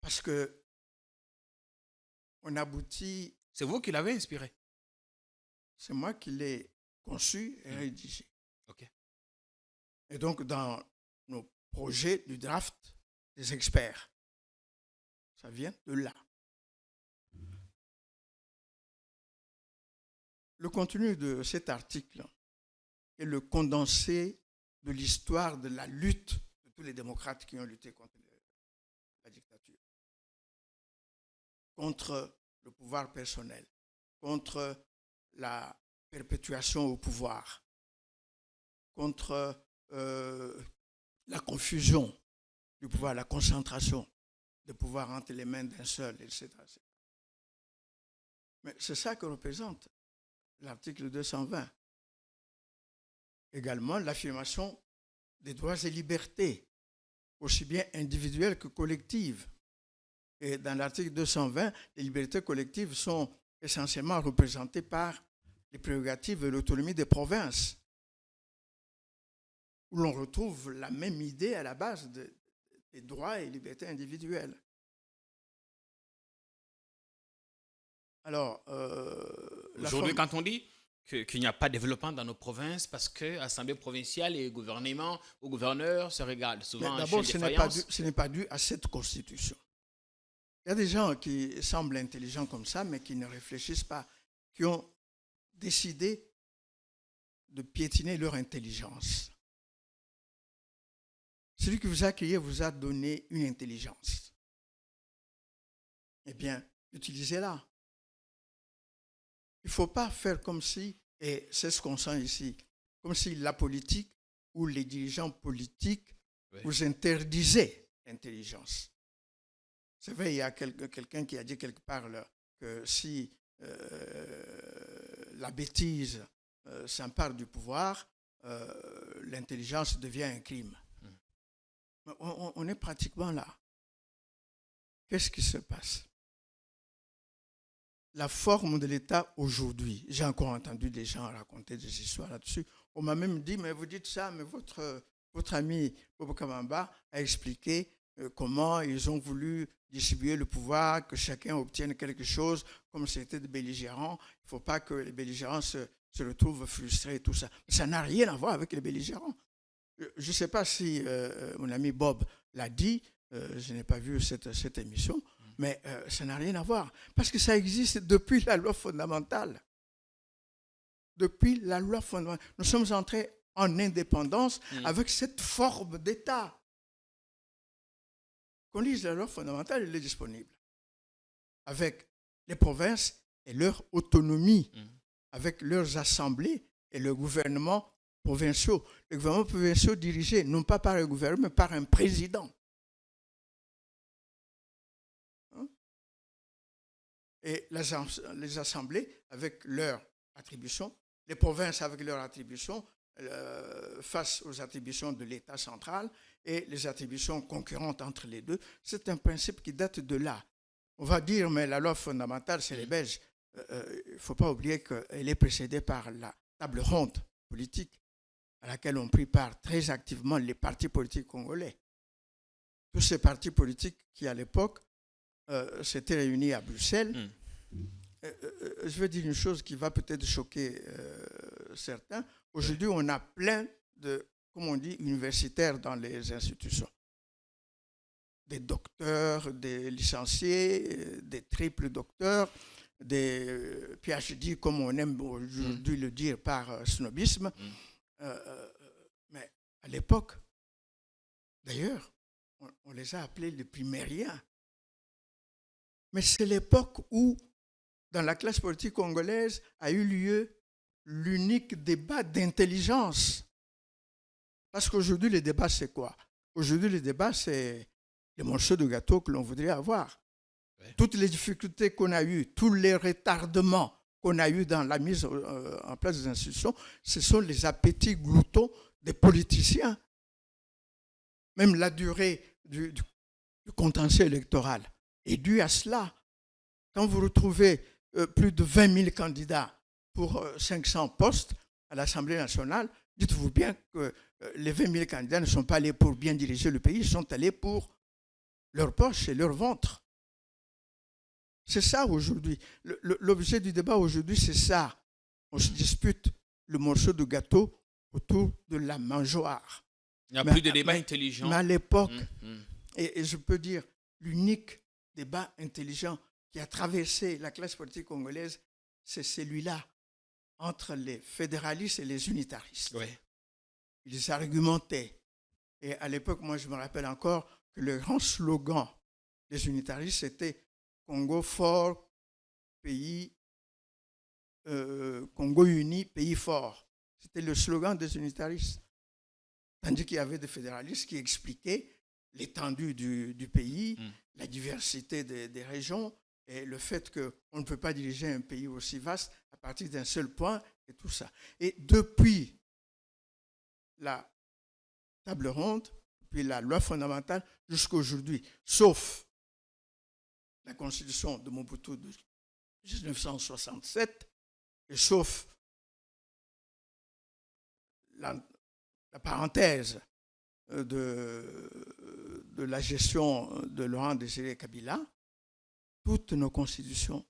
S1: Parce que on aboutit...
S2: C'est vous qui l'avez inspiré?
S1: C'est moi qui l'ai conçu et rédigé.
S2: OK.
S1: Et donc, dans nos projets du draft des experts, ça vient de là. Le contenu de cet article est le condensé de l'histoire de la lutte de tous les démocrates qui ont lutté contre la dictature, contre le pouvoir personnel, contre la perpétuation au pouvoir, contre la confusion du pouvoir, la concentration du pouvoir entre les mains d'un seul, etc. Mais c'est ça que représente l'article 220. Également, l'affirmation des droits et libertés, aussi bien individuelles que collectives. Et dans l'article 220, les libertés collectives sont essentiellement représentées par les prérogatives et l'autonomie des provinces, où l'on retrouve la même idée à la base des droits et libertés individuelles. Alors,
S2: aujourd'hui, quand on dit qu'il n'y a pas de développement dans nos provinces parce que l'Assemblée provinciale et le gouvernement ou gouverneur se regardent souvent.
S1: D'abord, ce n'est pas dû à cette constitution. Il y a des gens qui semblent intelligents comme ça, mais qui ne réfléchissent pas, qui ont décidé de piétiner leur intelligence. Celui qui vous a créé vous a donné une intelligence. Eh bien, utilisez-la. Il ne faut pas faire comme si, et c'est ce qu'on sent ici, comme si la politique ou les dirigeants politiques vous interdisaient l'intelligence. C'est vrai, il y a quelqu'un qui a dit quelque part là, que si la bêtise s'empare du pouvoir, l'intelligence devient un crime. On est pratiquement là. Qu'est-ce qui se passe? La forme de l'État aujourd'hui, j'ai encore entendu des gens raconter des histoires là-dessus. On m'a même dit, mais vous dites ça, mais votre ami Bobo Kamamba a expliqué comment ils ont voulu distribuer le pouvoir, que chacun obtienne quelque chose, comme c'était des belligérants. Il ne faut pas que les belligérants se retrouvent frustrés et tout ça. Ça n'a rien à voir avec les belligérants. Je ne sais pas si mon ami Bob l'a dit, je n'ai pas vu cette émission, mais ça n'a rien à voir. Parce que ça existe depuis la loi fondamentale. Depuis la loi fondamentale. Nous sommes entrés en indépendance avec cette forme d'État. Qu'on lise la loi fondamentale, elle est disponible. Avec les provinces et leur autonomie, avec leurs assemblées et le gouvernement provinciaux. Les gouvernements provinciaux dirigés non pas par le gouvernement, mais par un président. Et les assemblées avec leurs attributions, les provinces avec leurs attributions face aux attributions de l'État central et les attributions concurrentes entre les deux. C'est un principe qui date de là. On va dire, mais la loi fondamentale, c'est les Belges. Il ne faut pas oublier qu'elle est précédée par la table ronde politique à laquelle ont pris part très activement les partis politiques congolais. Tous ces partis politiques qui, à l'époque, s'étaient réunis à Bruxelles. Je vais dire une chose qui va peut-être choquer certains. Aujourd'hui, on a plein de, comme on dit, universitaires dans les institutions. Des docteurs, des licenciés, des triples docteurs, des PhD, comme on aime aujourd'hui le dire par snobisme. Mais à l'époque, D'ailleurs, on les a appelés les primériens. Mais c'est l'époque où, dans la classe politique congolaise, a eu lieu l'unique débat d'intelligence. Parce qu'aujourd'hui, le débat, c'est quoi? Aujourd'hui, le débat, c'est le morceau de gâteau que l'on voudrait avoir. Ouais. Toutes les difficultés qu'on a eues, tous les retardements qu'on a eus dans la mise en place des institutions, ce sont les appétits gloutons des politiciens. Même la durée du contentieux électoral est due à cela. Quand vous retrouvez plus de 20 000 candidats pour 500 postes à l'Assemblée nationale, dites-vous bien que les 20 000 candidats ne sont pas allés pour bien diriger le pays, ils sont allés pour leur poche et leur ventre. C'est ça aujourd'hui. L'objet du débat aujourd'hui, c'est ça. On se dispute le morceau de gâteau autour de la mangeoire.
S2: Il n'y a plus de débat intelligent.
S1: Mais à l'époque, et je peux dire, l'unique débat intelligent qui a traversé la classe politique congolaise, c'est celui-là, entre les fédéralistes et les unitaristes.
S2: Oui.
S1: Ils argumentaient. Et à l'époque, moi, je me rappelle encore que le grand slogan des unitaristes, c'était « Congo fort, pays, Congo uni, pays fort ». C'était le slogan des unitaristes. Tandis qu'il y avait des fédéralistes qui expliquaient l'étendue du pays, la diversité des régions et le fait qu'on ne peut pas diriger un pays aussi vaste à partir d'un seul point et tout ça. Et depuis la table ronde, puis la loi fondamentale jusqu'à aujourd'hui, sauf la constitution de Mobutu de 1967, et sauf la parenthèse de la gestion de Laurent Désiré Kabila, toutes nos constitutions,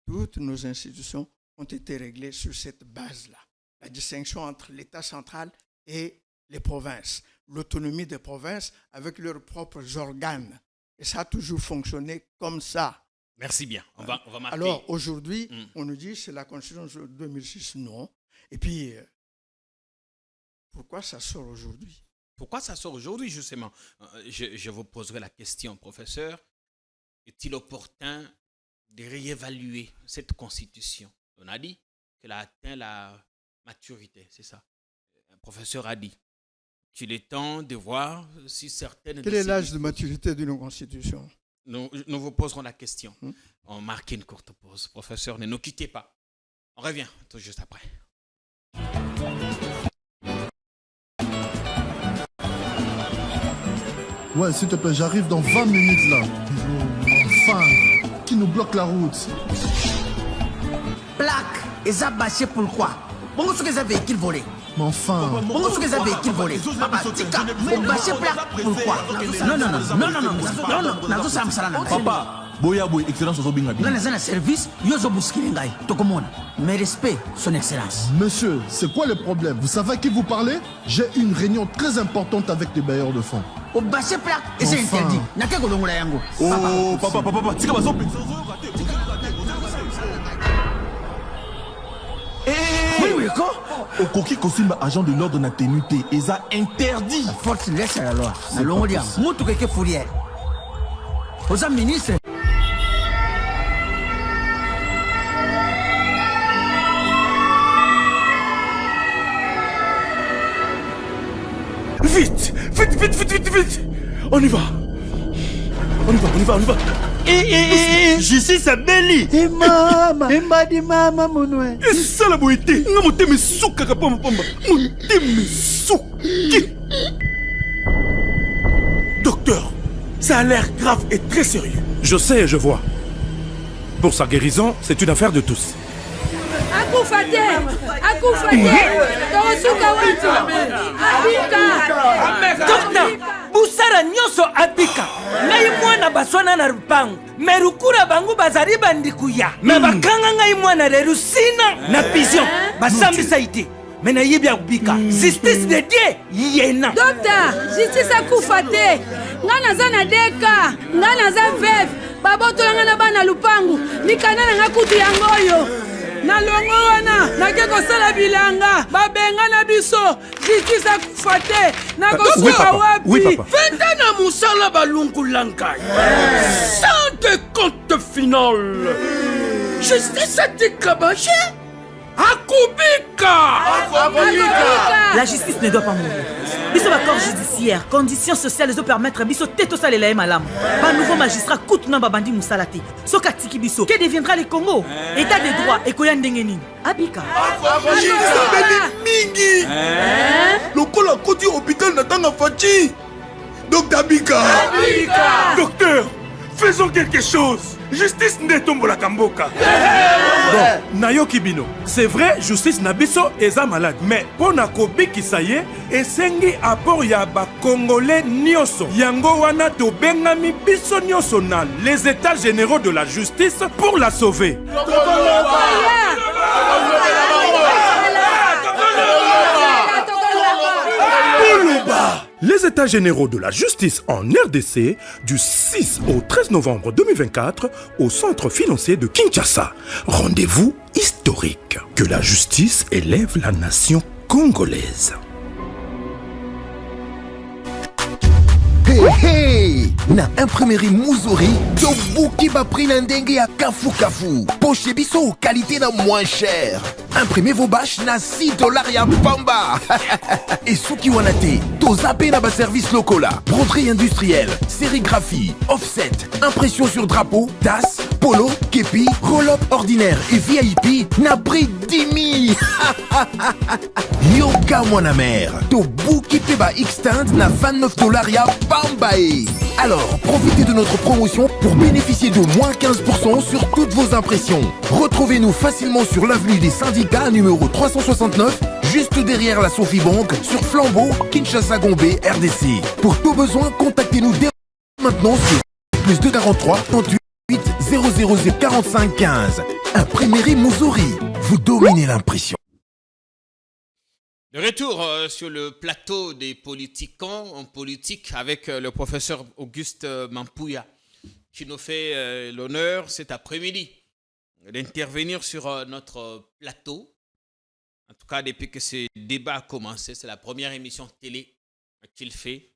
S1: toutes nos institutions ont été réglées sur cette base-là. La distinction entre l'État central et les provinces, l'autonomie des provinces avec leurs propres organes. Et ça a toujours fonctionné comme ça.
S2: Merci bien. On va marquer.
S1: Alors aujourd'hui, on nous dit que c'est la Constitution de 2006. Non. Et puis, pourquoi ça sort aujourd'hui?
S2: Pourquoi ça sort aujourd'hui, justement? Je vous poserai la question, professeur. Est-il opportun de réévaluer cette Constitution? On a dit qu'elle a atteint la maturité, c'est ça. Un professeur a dit qu'il est temps de voir si certaines...
S1: Quel est l'âge de maturité d'une Constitution?
S2: Nous vous poserons la question. On marque une courte pause. Professeur, ne nous quittez pas. On revient tout juste après.
S5: Ouais, s'il te plaît, j'arrive dans 20 minutes là. Enfin, qui nous bloque la route?
S6: Plaque, et ça bâché pourquoi? Bon, ce que ça véhicule volé.
S5: Mais enfin.
S6: Bon, ce que ça véhicule volé. Papa, tika, on bâché plaque pourquoi? Non, ça me sera.
S7: Papa, boya boy, excellence au binga.
S6: Dans les services, yozo buskilingai, tokomona. Mes respects, son excellence.
S5: Monsieur, c'est quoi le problème? Vous savez à qui vous parlez? J'ai une réunion très importante avec les bailleurs de fonds.
S6: Au bâché plaque, et c'est interdit. N'a qu'à golongola yango.
S7: Oh, papa, tika baso.
S6: Oui, quoi?
S7: Au coquille costume agent de l'ordre n'a tenu té, et ça interdit.
S6: La force laisse la loi. La longue dia, moutou keke fourrière. Aux hommes ministres.
S7: Vite. On y va. Justice à Belly.
S8: Et maman, et maman, mon oué.
S7: Et ça la boité. Non, mon thème est souka kapamba. Mon thème est souki. Docteur, ça a l'air grave et très sérieux.
S9: Je sais et je vois. Pour sa guérison, c'est une affaire de tous.
S10: Akufate, Tosuka wetu, Abika.
S8: Docteur, busara nyoso abika. Ngai mwana baswana na rupangu. Merukura bangu bazari bandikuya. Me bakanga ngai mwana lerusina na vision. Basambi saidi. Mena yibya kubika. Justice de Dieu yena.
S10: Docteur, justice akufate. Ngana zana deka, ngana za veve. Baboto ngana bana lupangu. Nikana nga kutu yangoyo. na longo wana nake kosala bilanga babenga na biso justice akufa te nakosoka wapi
S8: 20 ans na mosala balungula ngai sans de compte final justice atika bashe akubika.
S11: La justice ne doit pas mourir. Biso ba corps judiciaire, conditions sociales zo permettre biso teto salela malamu. Ba nouveau magistrat kutu na babandi musala te. Soka tiki biso, que deviendra le Congo? État de droit ekoya ndenge nini? Abika.
S7: mingi. Lokola koti hôpital natanga fachi. Docteur Abika. Docteur, faisons quelque chose. Justice ne tombe la kamboka.
S9: Bon, Nayoki Bino, c'est vrai, justice Nabiso est malade. Mais pour Nakobi Kisaye, et sengi apport ya ba Congolais nyoso. Yango wana to bengami biso nyoso na les états généraux de la justice pour la sauver. Les états généraux de la justice en RDC du 6 au 13 novembre 2024 au centre financier de Kinshasa. Rendez-vous historique. Que la justice élève la nation congolaise.
S4: Hey, na imprimerie Muzuri, Tobuki ba prix na ndenge ya kafu kafu. Poche biso qualité na moins cher. Imprimez vos bâches na $6 ya pamba. Et souki wanate, to zappé na ba service lokola. Broderie industrielle, sérigraphie, offset, impression sur drapeau, tasse, polo, képi, roll-up ordinaire et VIP na prix 10 000. Yoka mwana mère, Tobuki peba extend na $29 ya Bambae. Alors, profitez de notre promotion pour bénéficier de moins 15% sur toutes vos impressions. Retrouvez-nous facilement sur l'avenue des Syndicats numéro 369, juste derrière la Sophie Bank, sur Flambeau, Kinshasa Gombe, RDC. Pour tout besoin, contactez-nous dès maintenant sur plus 243 38 000 45 15. Imprimerie Muzuri, vous dominez l'impression.
S2: De retour sur le plateau des politiquants en politique avec le professeur Auguste Mampouya qui nous fait l'honneur cet après-midi d'intervenir sur notre plateau. En tout cas, depuis que ce débat a commencé, c'est la première émission télé qu'il fait.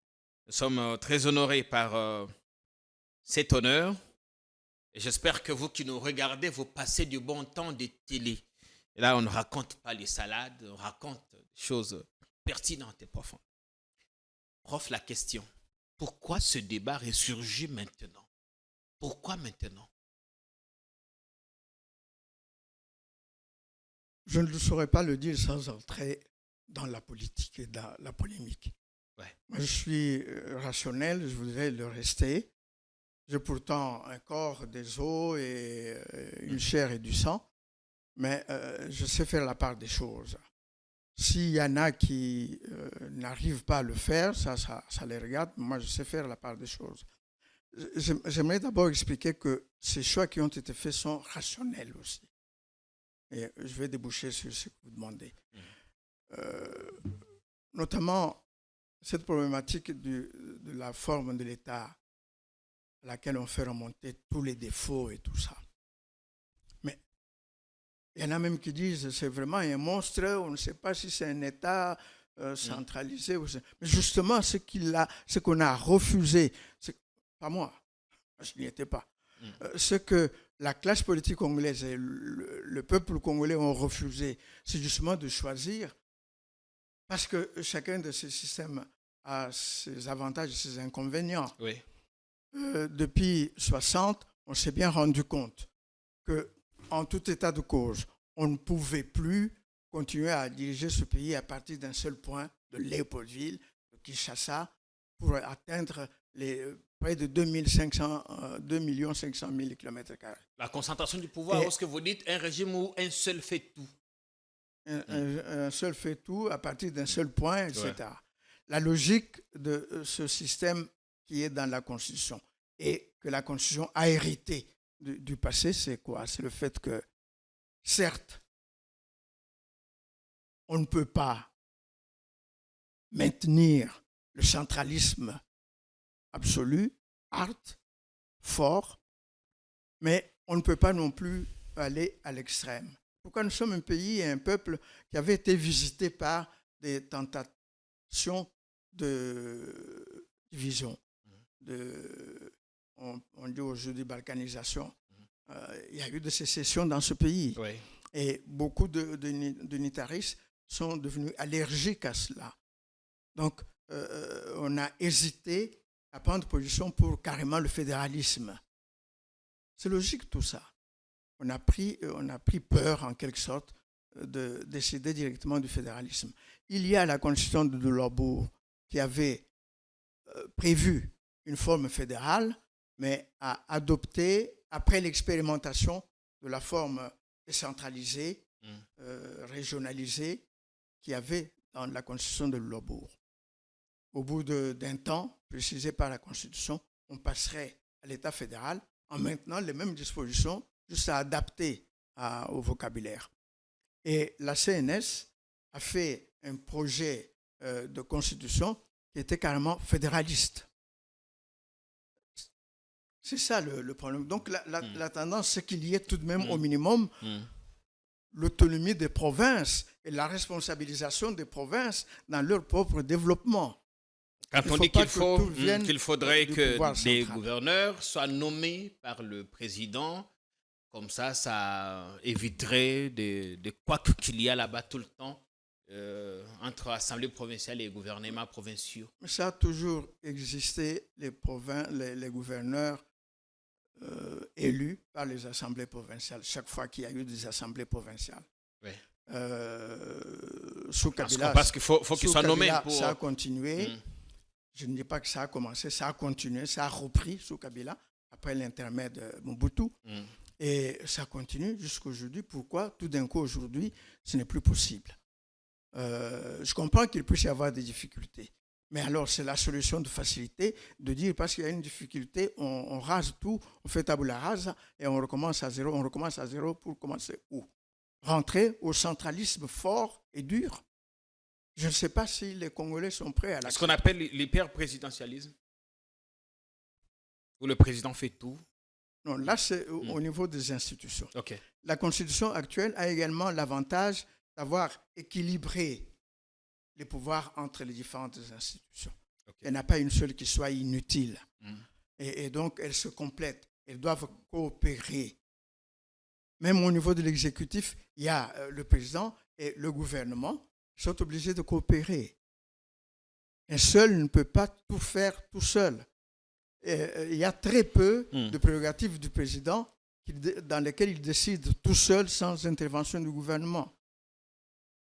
S2: Nous sommes très honorés par cet honneur. Et j'espère que vous qui nous regardez, vous passez du bon temps de télé. Et là, on ne raconte pas les salades, on raconte des choses pertinentes et profondes. Prof, la question, pourquoi ce débat ressurgit maintenant? Pourquoi maintenant?
S1: Je ne saurais pas le dire sans entrer dans la politique et dans la polémique.
S2: Ouais.
S1: Moi, je suis rationnel, je voudrais le rester. J'ai pourtant un corps, des os et une chair et du sang. Mais je sais faire la part des choses. S'il y en a qui n'arrivent pas à le faire, ça les regarde. Moi, je sais faire la part des choses. J'aimerais d'abord expliquer que ces choix qui ont été faits sont rationnels aussi. Et je vais déboucher sur ce que vous demandez. Notamment, cette problématique de la forme de l'État à laquelle on fait remonter tous les défauts et tout ça. Il y en a même qui disent que c'est vraiment un monstre, on ne sait pas si c'est un État centralisé. Mais justement, ce qu'on a refusé, pas moi, je n'y étais pas, ce que la classe politique congolaise et le peuple congolais ont refusé, c'est justement de choisir, parce que chacun de ces systèmes a ses avantages et ses inconvénients.
S2: Oui.
S1: Depuis 1960, on s'est bien rendu compte que en tout état de cause, on ne pouvait plus continuer à diriger ce pays à partir d'un seul point, de Léopoldville, de Kinshasa, pour atteindre près de 2 500 000 km².
S2: La concentration du pouvoir, est-ce que vous dites un régime où un seul fait tout?
S1: Un seul fait tout à partir d'un seul point, etc. Ouais. La logique de ce système qui est dans la Constitution et que la Constitution a hérité du passé, c'est quoi? C'est le fait que, certes, on ne peut pas maintenir le centralisme absolu, fort, mais on ne peut pas non plus aller à l'extrême. Pourquoi nous sommes un pays et un peuple qui avait été visité par des tentations de division, on dit aujourd'hui balkanisation. Il y a eu des sécessions dans ce pays.
S2: Oui.
S1: Et beaucoup d'unitaristes sont devenus allergiques à cela. Donc, on a hésité à prendre position pour carrément le fédéralisme. C'est logique tout ça. On a pris peur, en quelque sorte, de décider directement du fédéralisme. Il y a la constitution de Delorbourg qui avait prévu une forme fédérale, mais a adopté, après l'expérimentation de la forme décentralisée, régionalisée, qu'il y avait dans la constitution de Delorbourg. Au bout d'un temps, précisé par la Constitution, on passerait à l'État fédéral en maintenant les mêmes dispositions, juste à adapter au vocabulaire. Et la CNS a fait un projet de constitution qui était carrément fédéraliste. C'est ça le problème. Donc la tendance, c'est qu'il y ait tout de même au minimum l'autonomie des provinces et la responsabilisation des provinces dans leur propre développement.
S2: Quand on dit qu'il faudrait que des gouverneurs soient nommés par le président, comme ça éviterait de quoi qu'il y a là-bas tout le temps entre assemblée provinciale et gouvernements provinciaux.
S1: Ça a toujours existé, les gouverneurs élus par les assemblées provinciales, chaque fois qu'il y a eu des assemblées provinciales.
S2: Oui.
S1: Sous Kabila,
S2: parce qu'il faut qu'ils soient nommés.
S1: Ça a continué. Je ne dis pas que ça a commencé, ça a continué, ça a repris sous Kabila, après l'intermède de Mobutu. Et ça continue jusqu'à aujourd'hui. Pourquoi tout d'un coup aujourd'hui, ce n'est plus possible? Je comprends qu'il puisse y avoir des difficultés. Mais alors, c'est la solution de facilité de dire, parce qu'il y a une difficulté, on rase tout, on fait tabula rasa et on recommence à zéro. On recommence à zéro pour commencer où? Rentrer au centralisme fort et dur? Je ne sais pas si les Congolais sont prêts à l'accepter.
S2: Ce qu'on appelle l'hyper-présidentialisme, où le président fait tout.
S1: Non, là, c'est au niveau des institutions.
S2: Okay.
S1: La Constitution actuelle a également l'avantage d'avoir équilibré les pouvoirs entre les différentes institutions. Okay. Il n'y en a pas une seule qui soit inutile. Et donc, elles se complètent. Elles doivent coopérer. Même au niveau de l'exécutif, il y a le président et le gouvernement qui sont obligés de coopérer. Un seul ne peut pas tout faire tout seul. Il y a très peu de prérogatives du président dans lesquelles il décide tout seul sans intervention du gouvernement.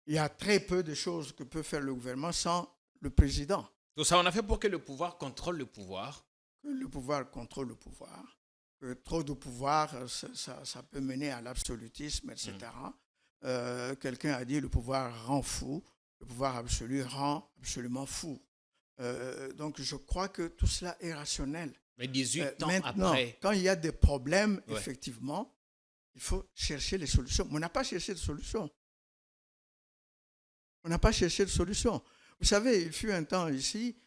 S1: Il y a très peu de choses que peut faire le gouvernement sans le président.
S2: Tout ça, on a fait pour que le pouvoir contrôle le pouvoir.
S1: Que le pouvoir contrôle le pouvoir. Que trop de pouvoir, ça peut mener à l'absolutisme, etc. Quelqu'un a dit le pouvoir rend fou. Le pouvoir absolu rend absolument fou. Donc, je crois que tout cela est rationnel.
S2: Mais 18 ans
S1: maintenant,
S2: après...
S1: quand il y a des problèmes, effectivement, il faut chercher les solutions. Mais on n'a pas cherché de solution. On n'a pas cherché de solution. Vous savez, il fut un temps ici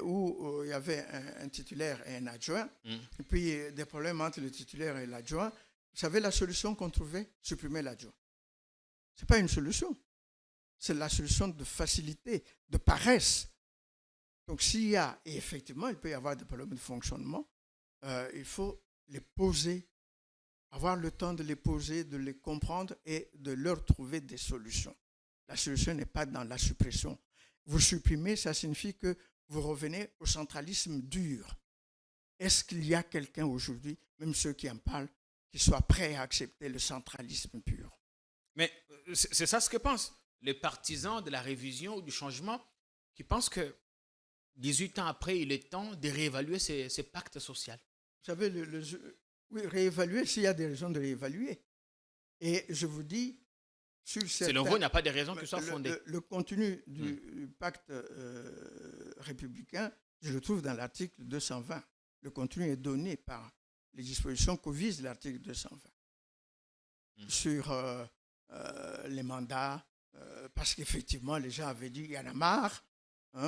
S1: où il y avait un titulaire et un adjoint, et puis des problèmes entre le titulaire et l'adjoint. Vous savez la solution qu'on trouvait? Supprimer l'adjoint. Ce n'est pas une solution. C'est la solution de facilité, de paresse. Donc, s'il y a, et effectivement, il peut y avoir des problèmes de fonctionnement, il faut les poser, avoir le temps de les poser, de les comprendre et de leur trouver des solutions. La solution n'est pas dans la suppression. Vous supprimez, ça signifie que vous revenez au centralisme dur. Est-ce qu'il y a quelqu'un aujourd'hui, même ceux qui en parlent, qui soit prêt à accepter le centralisme pur?
S2: Mais c'est ça ce que pensent les partisans de la révision ou du changement, qui pensent que 18 ans après, il est temps de réévaluer ces pactes sociaux.
S1: Vous savez, oui, réévaluer s'il y a des raisons de réévaluer. Et je vous dis,
S2: selon vous, il n'y a pas de raison qui soit fondée.
S1: Le contenu du pacte républicain, je le trouve dans l'article 220. Le contenu est donné par les dispositions que vise l'article 220 sur les mandats, parce qu'effectivement, les gens avaient dit qu'il y en a marre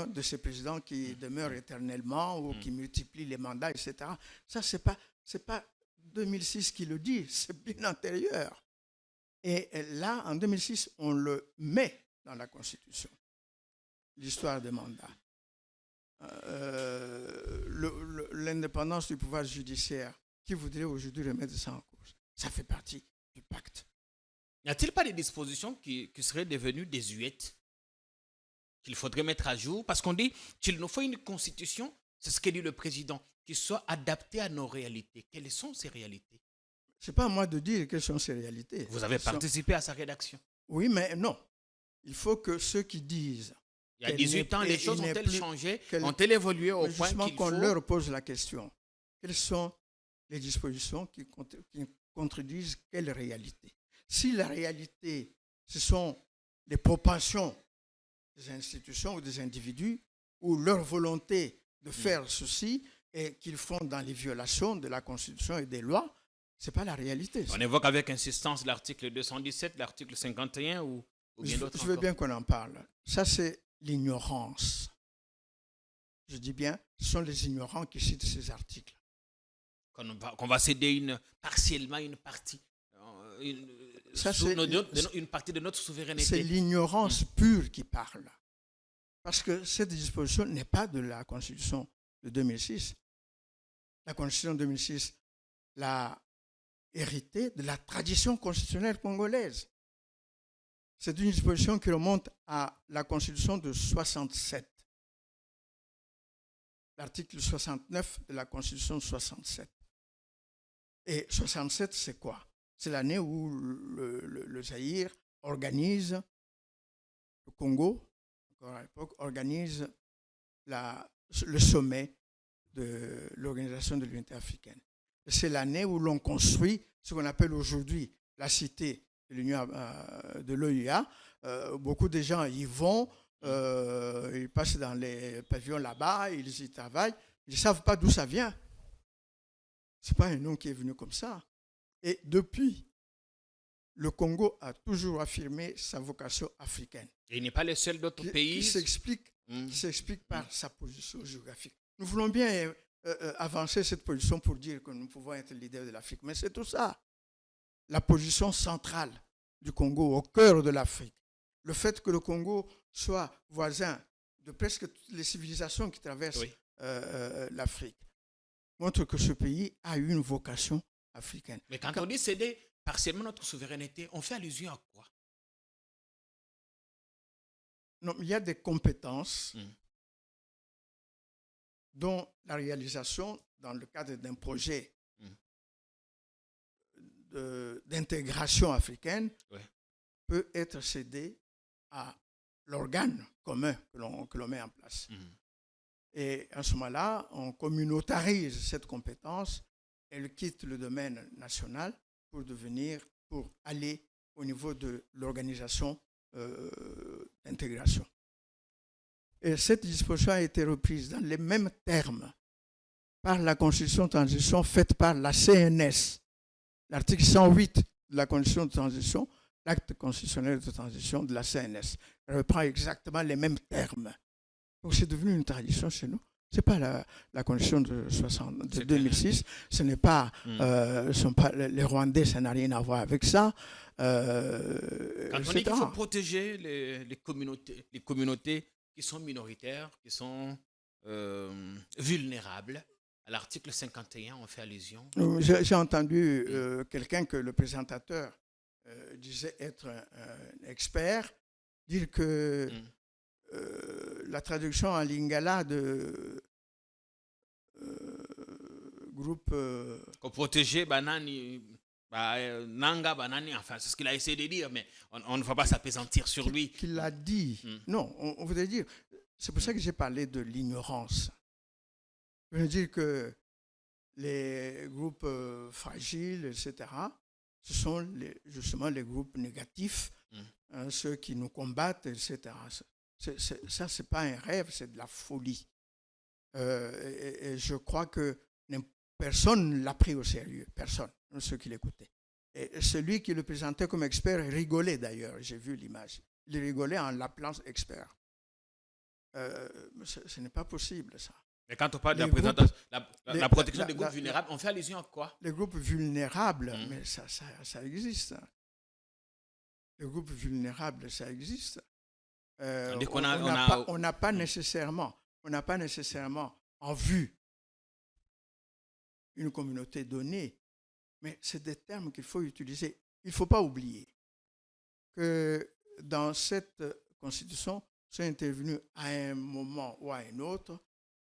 S1: de ces présidents qui demeurent éternellement ou qui multiplient les mandats, etc. Ça, c'est pas 2006 qui le dit, c'est bien antérieur. Et là, en 2006, on le met dans la Constitution, l'histoire des mandats. L'indépendance du pouvoir judiciaire, qui voudrait aujourd'hui remettre ça en cause? Ça fait partie du pacte.
S2: N'y a-t-il pas des dispositions qui seraient devenues désuètes, qu'il faudrait mettre à jour? Parce qu'on dit qu'il nous faut une constitution, c'est ce que dit le président, qui soit adaptée à nos réalités. Quelles sont ces réalités?
S1: Ce n'est pas à moi de dire quelles sont ces réalités.
S2: Vous avez participé à sa rédaction.
S1: Oui, mais non. Il faut que ceux qui disent...
S2: Il y a 18 ans, les choses ont-elles changé? Ont-elles évolué au point qu'il faut...
S1: qu'on leur pose la question. Quelles sont les dispositions qui contredisent quelle réalité? Si la réalité, ce sont les propensions des institutions ou des individus, ou leur volonté de faire ceci, et qu'ils font dans les violations de la Constitution et des lois, ce n'est pas la réalité.
S2: On évoque avec insistance l'article 217, l'article 51 ou bien d'autres.
S1: Je veux bien qu'on en parle. Ça, c'est l'ignorance. Je dis bien, ce sont les ignorants qui citent ces articles.
S2: Qu'on va céder partiellement une partie. Une partie de notre souveraineté.
S1: C'est l'ignorance pure qui parle. Parce que cette disposition n'est pas de la Constitution de 2006. La Constitution de 2006 l'a hérité de la tradition constitutionnelle congolaise. C'est une disposition qui remonte à la Constitution de 67. L'article 69 de la Constitution de 67. Et 67, c'est quoi? C'est l'année où le Zaïre organise, le Congo, encore à l'époque, organise le sommet de l'Organisation de l'Unité africaine. C'est l'année où l'on construit ce qu'on appelle aujourd'hui la cité de l'OUA. Beaucoup de gens y vont, ils passent dans les pavillons là-bas, ils y travaillent, ils ne savent pas d'où ça vient. Ce n'est pas un nom qui est venu comme ça. Et depuis, le Congo a toujours affirmé sa vocation africaine.
S2: Et il n'est pas le seul d'autres pays.
S1: Qui s'explique par sa position géographique. Nous voulons bien avancer cette position pour dire que nous pouvons être leader de l'Afrique. Mais c'est tout ça. La position centrale du Congo au cœur de l'Afrique. Le fait que le Congo soit voisin de presque toutes les civilisations qui traversent l'Afrique montre que ce pays a une vocation africaine.
S2: Mais quand on dit céder partiellement notre souveraineté, on fait allusion à quoi?
S1: Non, il y a des compétences dont la réalisation dans le cadre d'un projet d'intégration africaine peut être cédée à l'organe commun que l'on met en place. Et à ce moment-là, on communautarise cette compétence, elle quitte le domaine national pour aller au niveau de l'organisation d'intégration. Et cette disposition a été reprise dans les mêmes termes par la Constitution de transition faite par la CNS. L'article 108 de la Constitution de transition, l'acte constitutionnel de transition de la CNS, reprend exactement les mêmes termes. Donc c'est devenu une tradition chez nous. Ce n'est pas la Constitution de 2006, ce n'est pas, les Rwandais, ça n'a rien à voir avec ça.
S2: Quand on dit qu'il faut protéger les communautés qui sont minoritaires, qui sont vulnérables, à l'article 51, on fait allusion.
S1: J'ai entendu quelqu'un que le présentateur disait être un expert, dire que la traduction en lingala de groupe...
S2: Qu'on protéger Banani, Nanga, Banani, enfin c'est ce qu'il a essayé de dire, mais on ne va pas s'appesantir sur lui.
S1: Qu'il l'a dit. Non, on voudrait dire... C'est pour ça que j'ai parlé de l'ignorance. Je veux dire que les groupes fragiles, etc., ce sont justement les groupes négatifs, ceux qui nous combattent, etc. Ça, ce n'est pas un rêve, c'est de la folie. Et je crois que personne ne l'a pris au sérieux, personne, ceux qui l'écoutaient. Et celui qui le présentait comme expert rigolait d'ailleurs, j'ai vu l'image. Il rigolait en l'appelant expert. Ce n'est pas possible, ça.
S2: Mais quand on parle de la protection des groupes vulnérables, on fait allusion à quoi?
S1: Les groupes vulnérables, mais ça existe. les groupes vulnérables, ça existe.
S2: On
S1: n'a pas nécessairement en vue une communauté donnée, mais c'est des termes qu'il faut utiliser. Il ne faut pas oublier que dans cette constitution sont intervenues à un moment ou à un autre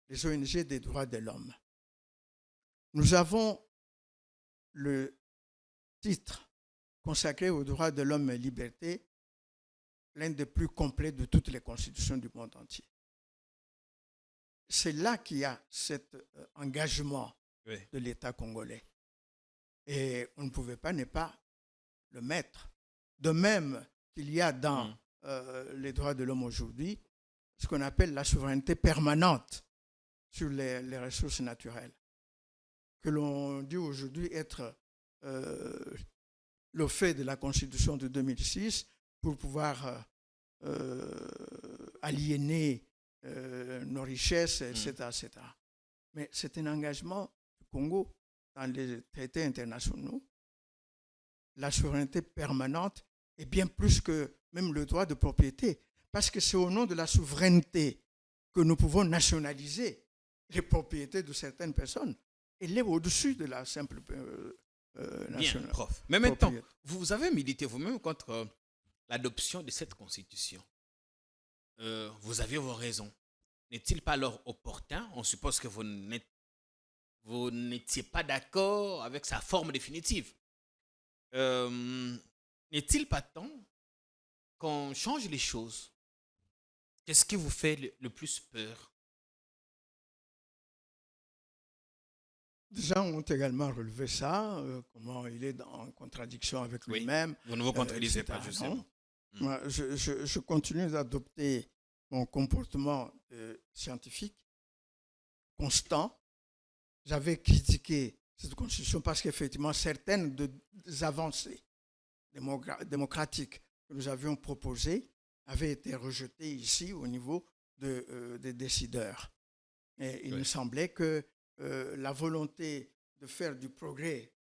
S1: les ONG des droits de l'homme. Nous avons le titre consacré aux droits de l'homme et liberté, l'un des plus complets de toutes les constitutions du monde entier. C'est là qu'il y a cet engagement de l'État congolais. Et on ne pouvait pas ne pas le mettre. De même qu'il y a dans les droits de l'homme aujourd'hui ce qu'on appelle la souveraineté permanente sur les ressources naturelles, que l'on dit aujourd'hui être le fait de la Constitution de 2006 pour pouvoir aliéner nos richesses, etc., etc. Mais c'est un engagement du Congo dans les traités internationaux. La souveraineté permanente est bien plus que même le droit de propriété, parce que c'est au nom de la souveraineté que nous pouvons nationaliser les propriétés de certaines personnes. Elle est au-dessus de la simple
S2: Bien, prof. Mais maintenant, vous avez milité vous-même contre l'adoption de cette constitution. Vous aviez vos raisons. N'est-il pas alors opportun? On suppose que vous n'étiez pas d'accord avec sa forme définitive. N'est-il pas temps qu'on change les choses? Qu'est-ce qui vous fait le plus peur?
S1: Des gens ont également relevé ça, comment il est en contradiction avec lui-même.
S2: Vous ne vous contredisez pas, je sais.
S1: Moi, je continue d'adopter mon comportement scientifique constant. J'avais critiqué cette constitution parce qu'effectivement, certaines des avancées démocratiques que nous avions proposées avaient été rejetées ici au niveau des décideurs. Et il me semblait que la volonté de faire du progrès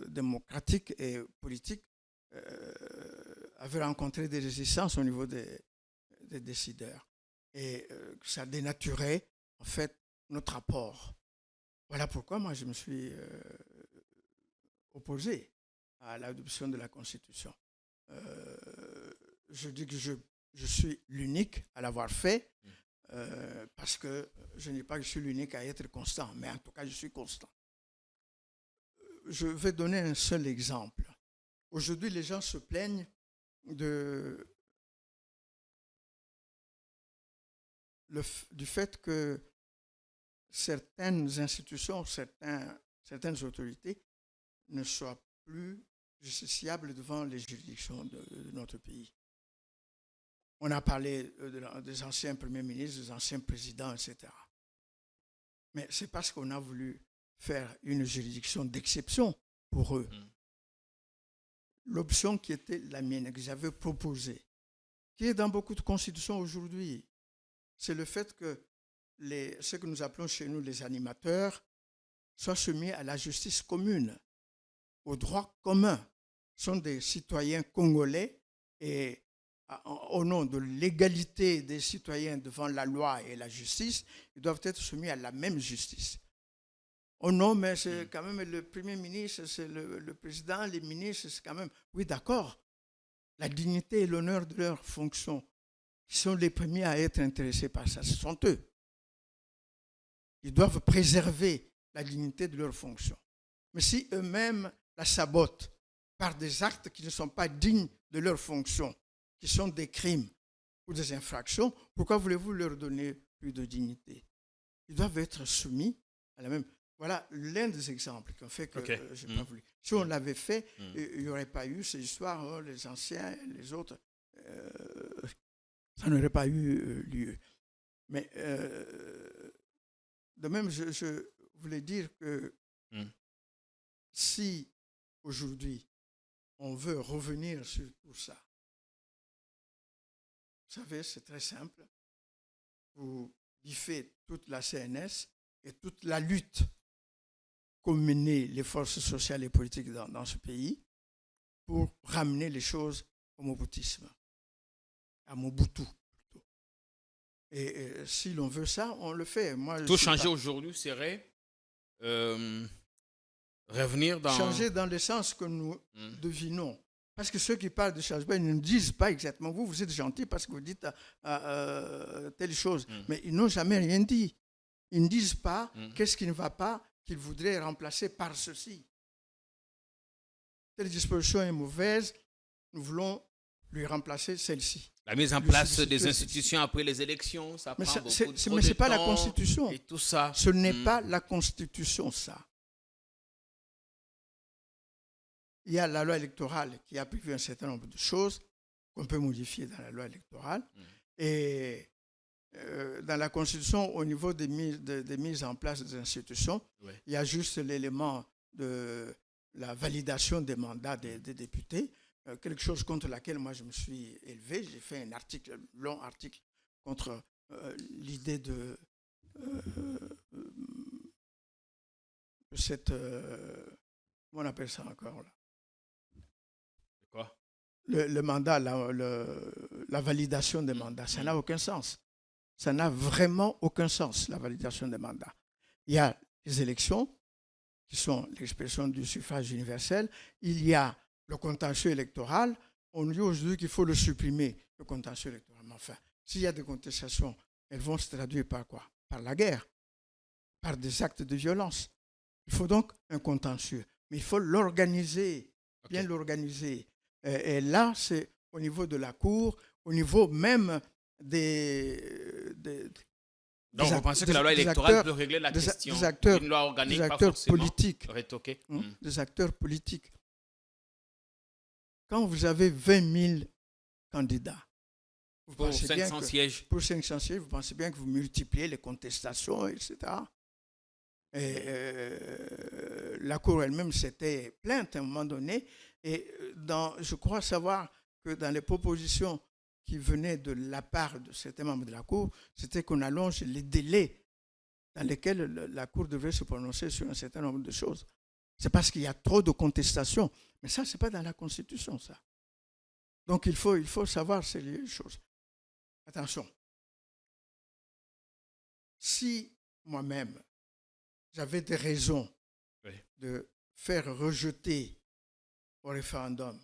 S1: démocratique et politique avait rencontré des résistances au niveau des décideurs. Et ça dénaturait, en fait, notre apport. Voilà pourquoi moi, je me suis opposé à l'adoption de la Constitution. Je dis que je suis l'unique à l'avoir fait, parce que je n'ai pas que je suis l'unique à être constant, mais en tout cas, je suis constant. Je vais donner un seul exemple. Aujourd'hui, les gens se plaignent du fait que certaines institutions, certaines autorités ne soient plus justiciables devant les juridictions de notre pays. On a parlé des anciens premiers ministres, des anciens présidents, etc. Mais c'est parce qu'on a voulu faire une juridiction d'exception pour eux. L'option qui était la mienne, que j'avais proposée, qui est dans beaucoup de constitutions aujourd'hui, c'est le fait que ce que nous appelons chez nous les animateurs soient soumis à la justice commune, au droit commun. Ce sont des citoyens congolais et au nom de l'égalité des citoyens devant la loi et la justice, ils doivent être soumis à la même justice. Oh non, mais c'est quand même le Premier ministre, c'est le président, les ministres, c'est quand même... Oui, d'accord. La dignité et l'honneur de leur fonction, qui sont les premiers à être intéressés par ça, ce sont eux. Ils doivent préserver la dignité de leur fonction. Mais si eux-mêmes la sabotent par des actes qui ne sont pas dignes de leur fonction, qui sont des crimes ou des infractions, pourquoi voulez-vous leur donner plus de dignité? Ils doivent être soumis à la même... Voilà l'un des exemples qui ont fait que je n'ai pas voulu. Si on l'avait fait, il n'y aurait pas eu ces histoires, les anciens, les autres, ça n'aurait pas eu lieu. Mais de même, je voulais dire que si aujourd'hui on veut revenir sur tout ça, vous savez, c'est très simple. Vous biffez toute la CNS et toute la lutte qu'ont menée les forces sociales et politiques dans ce pays pour ramener les choses au moboutisme, à Mobutu. Plutôt. Et si l'on veut ça, on le fait. Moi,
S2: tout changer aujourd'hui serait revenir dans...
S1: Changer dans le sens que nous devinons. Parce que ceux qui parlent de changement, ils ne disent pas exactement. Vous êtes gentil parce que vous dites telle chose. Mais ils n'ont jamais rien dit. Ils ne disent pas qu'est-ce qui ne va pas, qu'ils voudraient remplacer par ceci. Telle disposition est mauvaise, nous voulons lui remplacer celle-ci.
S2: La mise en place des institutions après les élections, ça prend beaucoup trop de temps.
S1: Mais ce n'est pas la Constitution.
S2: Et tout ça.
S1: Ce n'est pas la Constitution, ça. Il y a la loi électorale qui a prévu un certain nombre de choses qu'on peut modifier dans la loi électorale. Et dans la Constitution, au niveau des mises en place des institutions, il y a juste l'élément de la validation des mandats des députés, quelque chose contre laquelle moi je me suis élevé. J'ai fait un long article contre l'idée de cette... comment on appelle ça encore là?
S2: Quoi?
S1: Le mandat, la validation des mandats, ça n'a aucun sens. Ça n'a vraiment aucun sens, la validation des mandats. Il y a les élections, qui sont l'expression du suffrage universel. Il y a le contentieux électoral. On dit aujourd'hui qu'il faut le supprimer, le contentieux électoral. Mais enfin, s'il y a des contestations, elles vont se traduire par quoi? Par la guerre, par des actes de violence. Il faut donc un contentieux. Mais il faut l'organiser, bien l'organiser. Et là, c'est au niveau de la Cour, au niveau même
S2: donc, vous pensez que la loi électorale peut régler la question? Une loi organique,
S1: des acteurs politiques.
S2: Rétoquée.
S1: Des acteurs politiques. Quand vous avez 20 000 candidats,
S2: pour 500 sièges.
S1: Pour 500 sièges, vous pensez bien que vous multipliez les contestations, etc. Et la Cour elle-même s'était plainte à un moment donné. Et je crois savoir que dans les propositions qui venaient de la part de certains membres de la Cour, c'était qu'on allonge les délais dans lesquels la Cour devait se prononcer sur un certain nombre de choses. C'est parce qu'il y a trop de contestations. Mais ça, ce n'est pas dans la Constitution, ça. Donc, il faut savoir ces choses. Attention. Si moi-même, j'avais des raisons de faire rejeter au référendum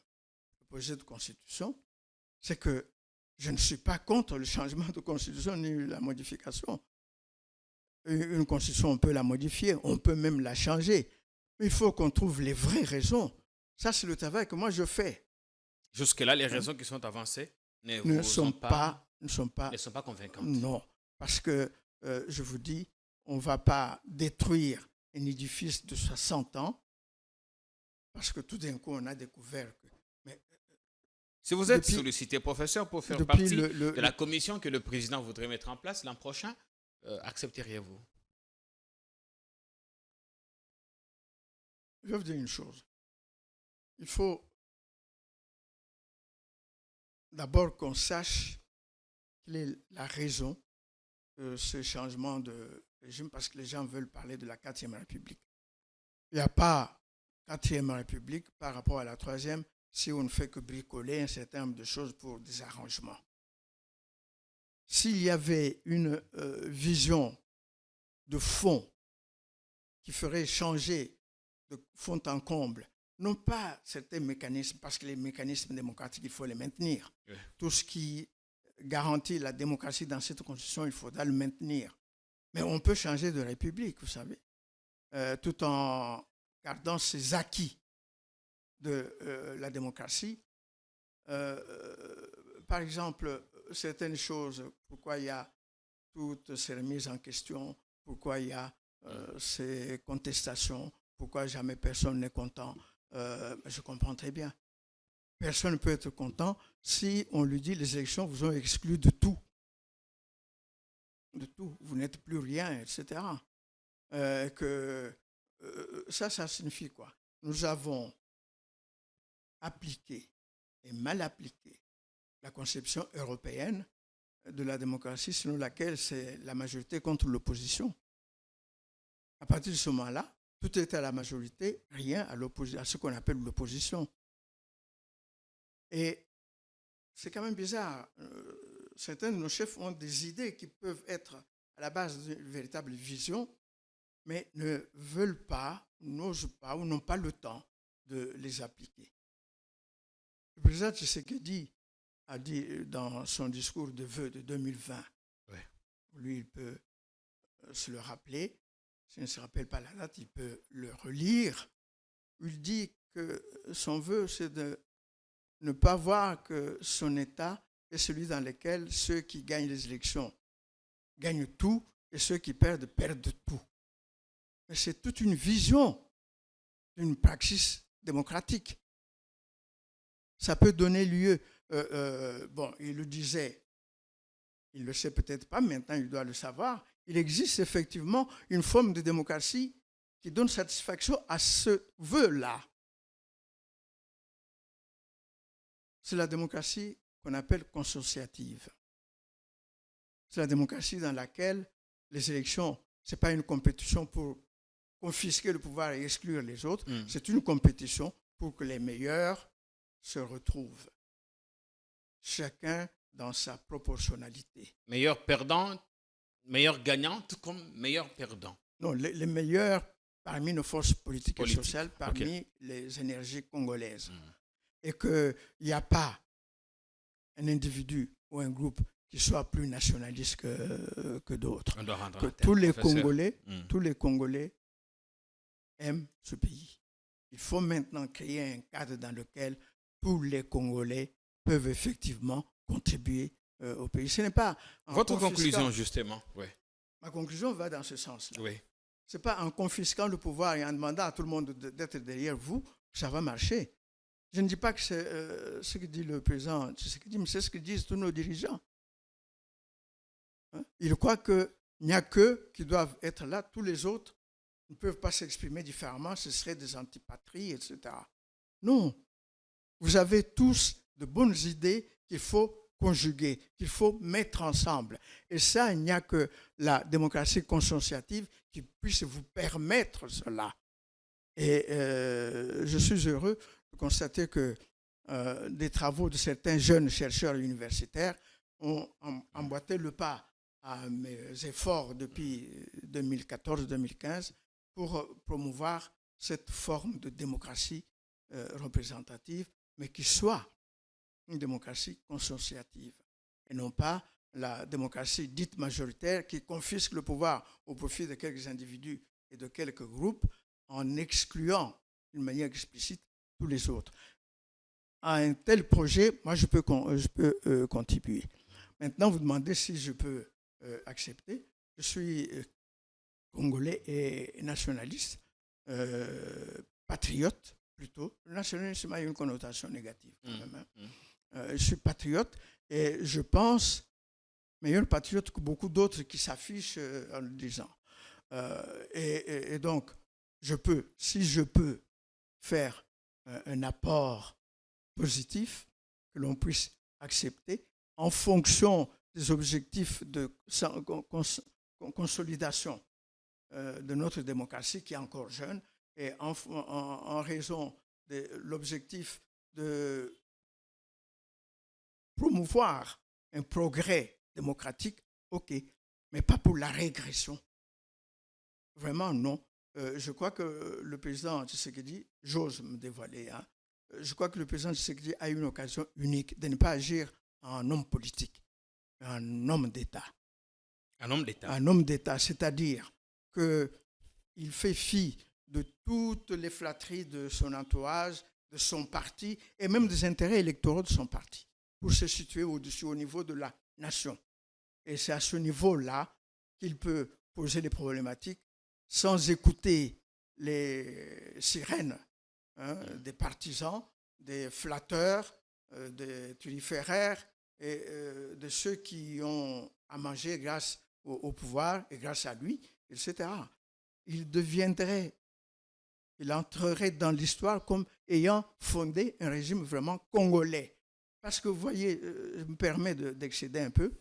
S1: le projet de Constitution, c'est que je ne suis pas contre le changement de Constitution ni la modification. Une Constitution, on peut la modifier, on peut même la changer. Mais il faut qu'on trouve les vraies raisons. Ça, c'est le travail que moi, je fais.
S2: Jusque-là, les raisons qui sont avancées
S1: ne sont pas
S2: convaincantes.
S1: Non, parce que, je vous dis, on ne va pas détruire un édifice de 60 ans parce que tout d'un coup, on a découvert que... Mais,
S2: si vous êtes sollicité, professeur, pour faire partie de la commission que le président voudrait mettre en place l'an prochain, accepteriez-vous?
S1: Je vais vous dire une chose. Il faut d'abord qu'on sache quelle est la raison de ce changement de régime, parce que les gens veulent parler de la 4e République. Il n'y a pas 4e République par rapport à la 3e si on ne fait que bricoler un certain nombre de choses pour des arrangements. S'il y avait une vision de fond qui ferait changer de fond en comble, non pas certains mécanismes, parce que les mécanismes démocratiques, il faut les maintenir. Oui. Tout ce qui garantit la démocratie dans cette constitution, il faudra le maintenir. Mais on peut changer de république, vous savez, tout en gardant ces acquis de la démocratie. Par exemple, certaines choses, pourquoi il y a toutes ces remises en question, pourquoi il y a ces contestations, pourquoi jamais personne n'est content. Je comprends très bien. Personne ne peut être content si on lui dit les élections vous ont exclu de tout. De tout. Vous n'êtes plus rien, etc. Ça signifie quoi? Nous avons appliqué et mal appliqué la conception européenne de la démocratie selon laquelle c'est la majorité contre l'opposition. À partir de ce moment-là, tout est à la majorité, rien à ce qu'on appelle l'opposition. Et c'est quand même bizarre. Certains de nos chefs ont des idées qui peuvent être à la base d'une véritable vision, mais ne veulent pas, n'osent pas ou n'ont pas le temps de les appliquer. Le président Tshisekedi a dit dans son discours de vœux de 2020, lui, il peut se le rappeler, s'il ne se rappelle pas la date, il peut le relire. Il dit que son vœu, c'est de ne pas voir que son État est celui dans lequel ceux qui gagnent les élections gagnent tout et ceux qui perdent tout. Mais c'est toute une vision d'une praxis démocratique. Ça peut donner lieu, il le disait, il ne le sait peut-être pas, maintenant il doit le savoir, il existe effectivement une forme de démocratie qui donne satisfaction à ce vœu-là. C'est la démocratie qu'on appelle consociative. C'est la démocratie dans laquelle les élections, ce n'est pas une compétition pour confisquer le pouvoir et exclure les autres, c'est une compétition pour que les meilleurs se retrouvent. Chacun dans sa proportionnalité.
S2: Meilleur perdant, meilleur gagnant, tout comme meilleur perdant.
S1: Non, les meilleurs parmi nos forces politiques et sociales, parmi les énergies congolaises. Et qu'il n'y a pas un individu ou un groupe qui soit plus nationaliste que d'autres. Que tous les Congolais aiment ce pays. Il faut maintenant créer un cadre dans lequel tous les Congolais peuvent effectivement contribuer au pays. Ce n'est pas
S2: votre conclusion, justement. Oui.
S1: Ma conclusion va dans ce sens-là.
S2: Oui.
S1: Ce n'est pas en confisquant le pouvoir et en demandant à tout le monde d'être derrière vous que ça va marcher. Je ne dis pas que c'est ce que dit le président, mais c'est ce que disent tous nos dirigeants. Ils croient qu'il n'y a qu'eux qui doivent être là, tous les autres ne peuvent pas s'exprimer différemment, ce seraient des antipatries, etc. Non, vous avez tous de bonnes idées qu'il faut conjuguer, qu'il faut mettre ensemble. Et ça, il n'y a que la démocratie consociative qui puisse vous permettre cela. Et je suis heureux de constater que des travaux de certains jeunes chercheurs universitaires ont emboîté le pas à mes efforts depuis 2014-2015 pour promouvoir cette forme de démocratie représentative, mais qui soit une démocratie consociative et non pas la démocratie dite majoritaire qui confisque le pouvoir au profit de quelques individus et de quelques groupes en excluant d'une manière explicite tous les autres. À un tel projet, moi, je peux contribuer. Maintenant, vous demandez si je peux accepter. Je suis congolais et nationaliste, patriote plutôt. Le nationalisme a une connotation négative quand même. Je suis patriote et je pense meilleur patriote que beaucoup d'autres qui s'affichent en le disant. Et donc, si je peux faire un apport positif que l'on puisse accepter en fonction des objectifs de consolidation de notre démocratie qui est encore jeune et en raison de l'objectif de promouvoir un progrès démocratique, ok, mais pas pour la régression. Vraiment, non. Je crois que le président Tshisekedi, j'ose me dévoiler, je crois que le président Tshisekedi a une occasion unique de ne pas agir en homme politique, mais en homme d'État.
S2: Un homme d'État.
S1: Un homme d'État, c'est-à-dire qu'il fait fi de toutes les flatteries de son entourage, de son parti et même des intérêts électoraux de son parti pour se situer au niveau de la nation. Et c'est à ce niveau-là qu'il peut poser les problématiques sans écouter les sirènes des partisans, des flatteurs, des turiféraires et de ceux qui ont à manger grâce au pouvoir et grâce à lui, etc. Il entrerait dans l'histoire comme ayant fondé un régime vraiment congolais. Parce que vous voyez, je me permets d'excéder un peu,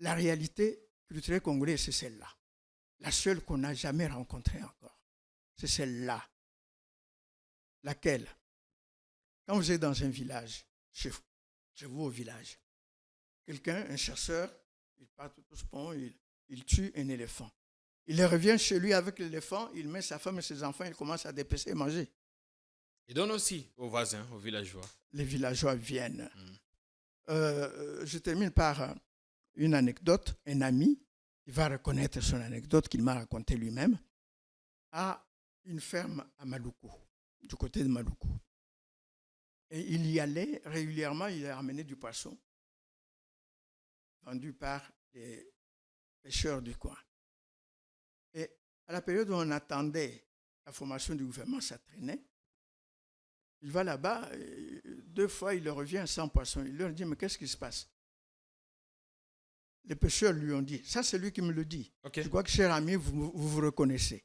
S1: la réalité culturelle congolaise, c'est celle-là. La seule qu'on n'a jamais rencontrée encore. C'est celle-là. Laquelle? Quand vous êtes dans un village, chez vous, chez vous au village. Quelqu'un, un chasseur, il part tout au pont, il tue un éléphant. Il revient chez lui avec l'éléphant, il met sa femme et ses enfants, il commence à dépêcher et manger.
S2: Il donne aussi aux voisins, aux villageois.
S1: Les villageois viennent. Je termine par une anecdote. Un ami, il va reconnaître son anecdote qu'il m'a racontée lui-même, a une ferme à Maluku, du côté de Maluku. Et il y allait régulièrement, il a ramené du poisson vendu par les pêcheurs du coin. Et à la période où on attendait la formation du gouvernement, ça traînait. Il va là-bas, 2 fois il revient sans poisson. Il leur dit, mais qu'est-ce qui se passe? Les pêcheurs lui ont dit, ça c'est lui qui me le dit. Okay. Je crois que, cher ami, vous reconnaissez.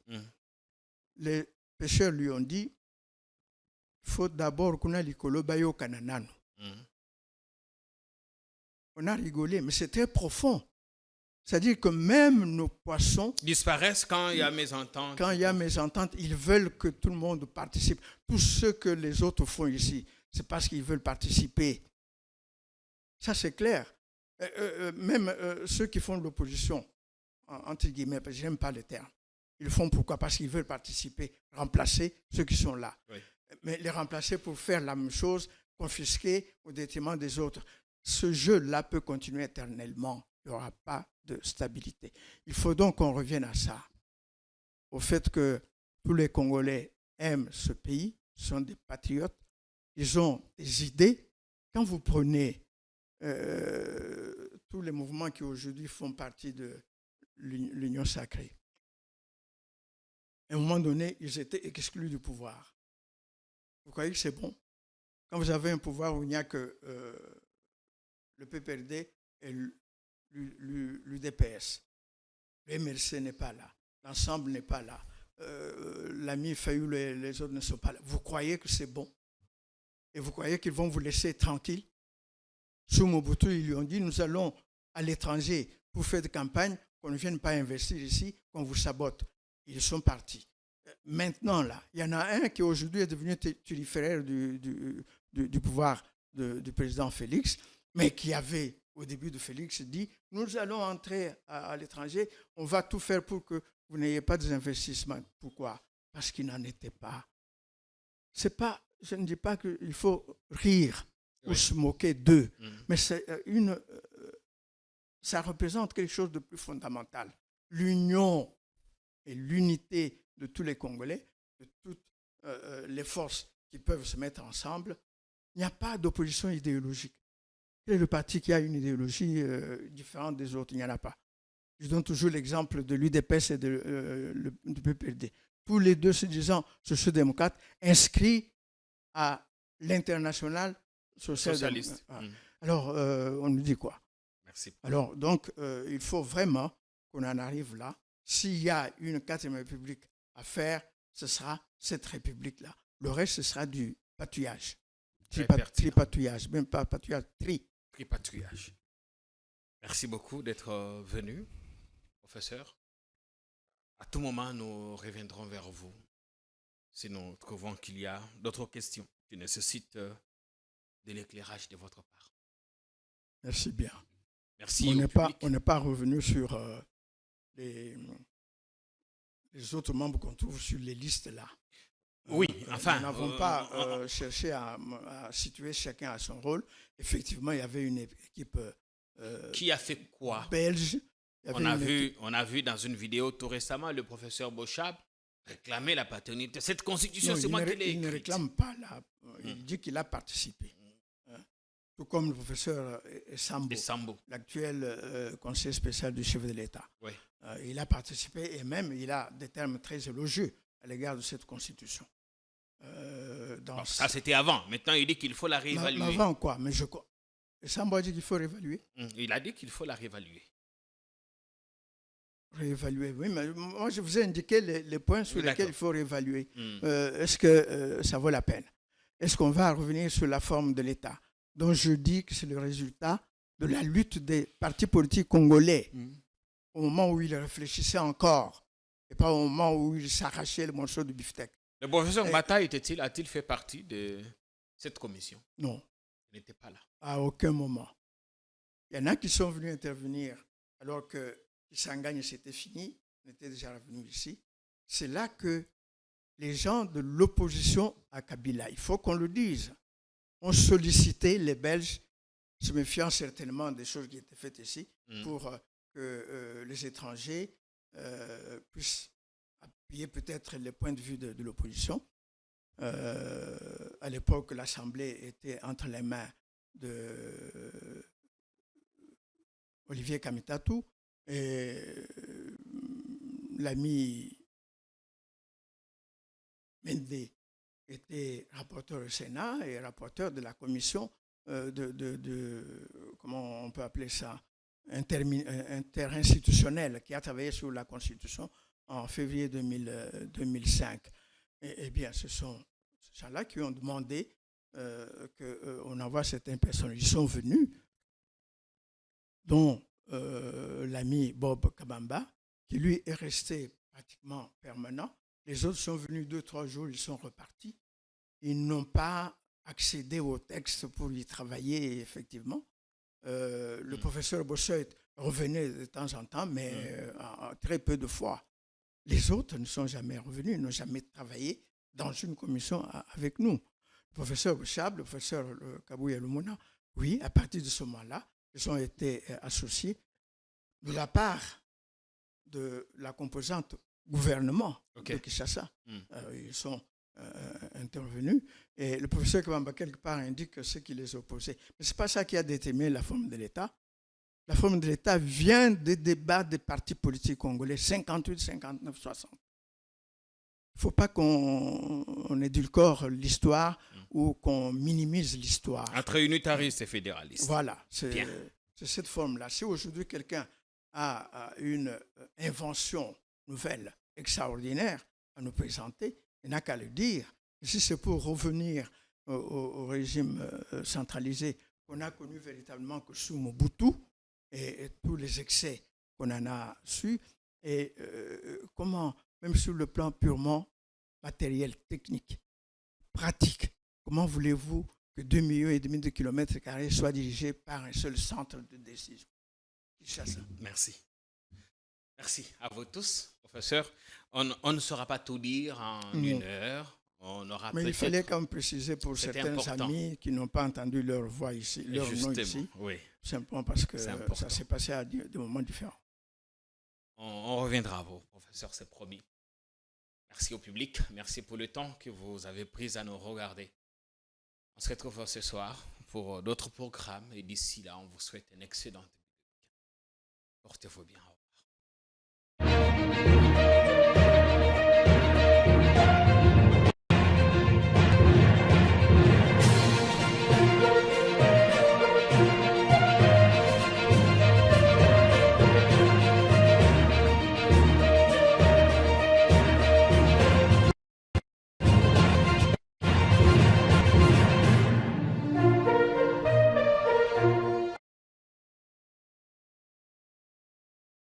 S1: Les pêcheurs lui ont dit, il faut d'abord qu'on a l'icolo bayo kananano. On a rigolé, mais c'est très profond. C'est-à-dire que même nos poissons
S2: disparaissent quand il y a mésentente.
S1: Quand il y a mésentente, ils veulent que tout le monde participe. Tout ce que les autres font ici, c'est parce qu'ils veulent participer. Ça, c'est clair. Même ceux qui font de l'opposition, entre guillemets, parce que je n'aime pas le terme, ils le font pourquoi? Parce qu'ils veulent participer, remplacer ceux qui sont là. Oui. Mais les remplacer pour faire la même chose, confisquer au détriment des autres. Ce jeu-là peut continuer éternellement. Il n'y aura pas de stabilité. Il faut donc qu'on revienne à ça, au fait que tous les Congolais aiment ce pays, sont des patriotes, ils ont des idées. Quand vous prenez tous les mouvements qui aujourd'hui font partie de l'Union sacrée, à un moment donné, ils étaient exclus du pouvoir. Vous croyez que c'est bon? Quand vous avez un pouvoir où il n'y a que le PPRD et l'UDPS, le MLC n'est pas là, l'ensemble n'est pas là, l'ami Fayou, les autres ne sont pas là. Vous croyez que c'est bon? Et vous croyez qu'ils vont vous laisser tranquille? Sous Mobutu, ils lui ont dit, nous allons à l'étranger pour faire des campagnes, qu'on ne vienne pas investir ici, qu'on vous sabote. Ils sont partis. Maintenant, là, il y en a un qui aujourd'hui est devenu turiféraire du pouvoir du président Félix, mais qui avait, au début de Félix, dit, nous allons entrer à l'étranger, on va tout faire pour que vous n'ayez pas des investissements. Pourquoi? Parce qu'il n'en était pas. C'est pas, je ne dis pas qu'il faut rire ou se moquer d'eux, mais c'est ça représente quelque chose de plus fondamental. L'union et l'unité de tous les Congolais, de toutes les forces qui peuvent se mettre ensemble. Il n'y a pas d'opposition idéologique. Quel est le parti qui a une idéologie différente des autres? Il n'y en a pas. Je donne toujours l'exemple de l'UDPS et du PPRD. Tous les deux se disant sociaux-démocrates inscrits à l'international socialiste. Alors, on nous dit quoi?
S2: Merci.
S1: Alors, donc, il faut vraiment qu'on en arrive là. S'il y a une 4e république à faire, ce sera cette république-là. Le reste, ce sera du patouillage. Tripatouillage, même pas patouillage,
S2: tripatouillage. Merci beaucoup d'être venu, professeur. À tout moment, nous reviendrons vers vous si nous trouvons qu'il y a d'autres questions qui nécessitent de l'éclairage de votre part.
S1: Merci bien.
S2: Merci.
S1: On n'est pas revenu sur les autres membres qu'on trouve sur les listes là.
S2: Oui, enfin.
S1: Nous n'avons pas cherché à situer chacun à son rôle. Effectivement, il y avait une équipe
S2: qui a fait quoi?
S1: Belge.
S2: On a vu dans une vidéo tout récemment le professeur Bochab réclamer la paternité. Cette constitution, c'est moi qui l'ai écrite.
S1: Il ne réclame pas là. Il dit qu'il a participé. Tout comme le professeur Sambo. L'actuel conseiller spécial du chef de l'État.
S2: Oui.
S1: Il a participé et même il a des termes très élogieux à l'égard de cette constitution.
S2: Ça, c'était avant. Maintenant, il dit qu'il faut la réévaluer.
S1: Avant quoi? Mais Sambo a dit qu'il faut réévaluer.
S2: Il a dit qu'il faut la réévaluer.
S1: Réévaluer, oui, mais moi, je vous ai indiqué les points sur lesquels il faut réévaluer. Est-ce que ça vaut la peine? Est-ce qu'on va revenir sur la forme de l'État? Donc, je dis que c'est le résultat de la lutte des partis politiques congolais au moment où ils réfléchissaient encore et pas au moment où ils s'arrachaient le morceau de beefsteak.
S2: Le professeur Bata a-t-il fait partie de cette commission?
S1: Non.
S2: Il n'était pas là.
S1: à aucun moment. Il y en a qui sont venus intervenir alors que Kisangani c'était fini, on était déjà revenu ici. C'est là que les gens de l'opposition à Kabila, il faut qu'on le dise, ont sollicité les Belges, se méfiant certainement des choses qui étaient faites ici, pour que les étrangers puissent appuyer peut-être les points de vue de l'opposition. À l'époque, l'Assemblée était entre les mains de Olivier Kamitatou et l'ami Mende était rapporteur au Sénat et rapporteur de la commission comment on peut appeler ça, interinstitutionnelle qui a travaillé sur la Constitution en février 2005. Eh bien, ce sont ces gens-là qui ont demandé qu'on envoie certaines personnes. Ils sont venus, dont l'ami Bob Kabamba, qui lui est resté pratiquement permanent. Les autres sont venus 2-3 jours, ils sont repartis. Ils n'ont pas accédé au texte pour y travailler, effectivement. Le professeur Bossuet revenait de temps en temps, mais très peu de fois. Les autres ne sont jamais revenus, n'ont jamais travaillé dans une commission avec nous. Le professeur Bouchab, le professeur Kabouya Lumuna, oui, à partir de ce moment-là, ils ont été associés de la part de la composante gouvernement de Kinshasa. Ils sont intervenus et le professeur Kabamba, quelque part, indique ce qui les opposait. Mais ce n'est pas ça qui a déterminé la forme de l'État. La forme de l'État vient des débats des partis politiques congolais 58, 59, 60. Il ne faut pas qu'on édulcore l'histoire ou qu'on minimise l'histoire.
S2: Entre unitaristes et fédéralistes.
S1: Voilà, c'est cette forme-là. Si aujourd'hui quelqu'un a une invention nouvelle, extraordinaire à nous présenter, il n'a qu'à le dire. Et si c'est pour revenir au régime centralisé qu'on a connu véritablement que sous Mobutu, et tous les excès qu'on en a su, et comment, même sur le plan purement matériel, technique, pratique, comment voulez-vous que 2,5 millions de kilomètres carrés soient dirigés par un seul centre de décision?
S2: Merci. Merci à vous tous, professeur. On ne saura pas tout dire en une heure. On aura
S1: Mais il fallait quand même préciser pour certains amis qui n'ont pas entendu leur voix ici, leur nom ici, simplement parce que ça s'est passé à des moments différents.
S2: On reviendra à vous, professeur, c'est promis. Merci au public, merci pour le temps que vous avez pris à nous regarder. On se retrouve ce soir pour d'autres programmes et d'ici là, on vous souhaite un excellent début de week-end. Portez-vous bien.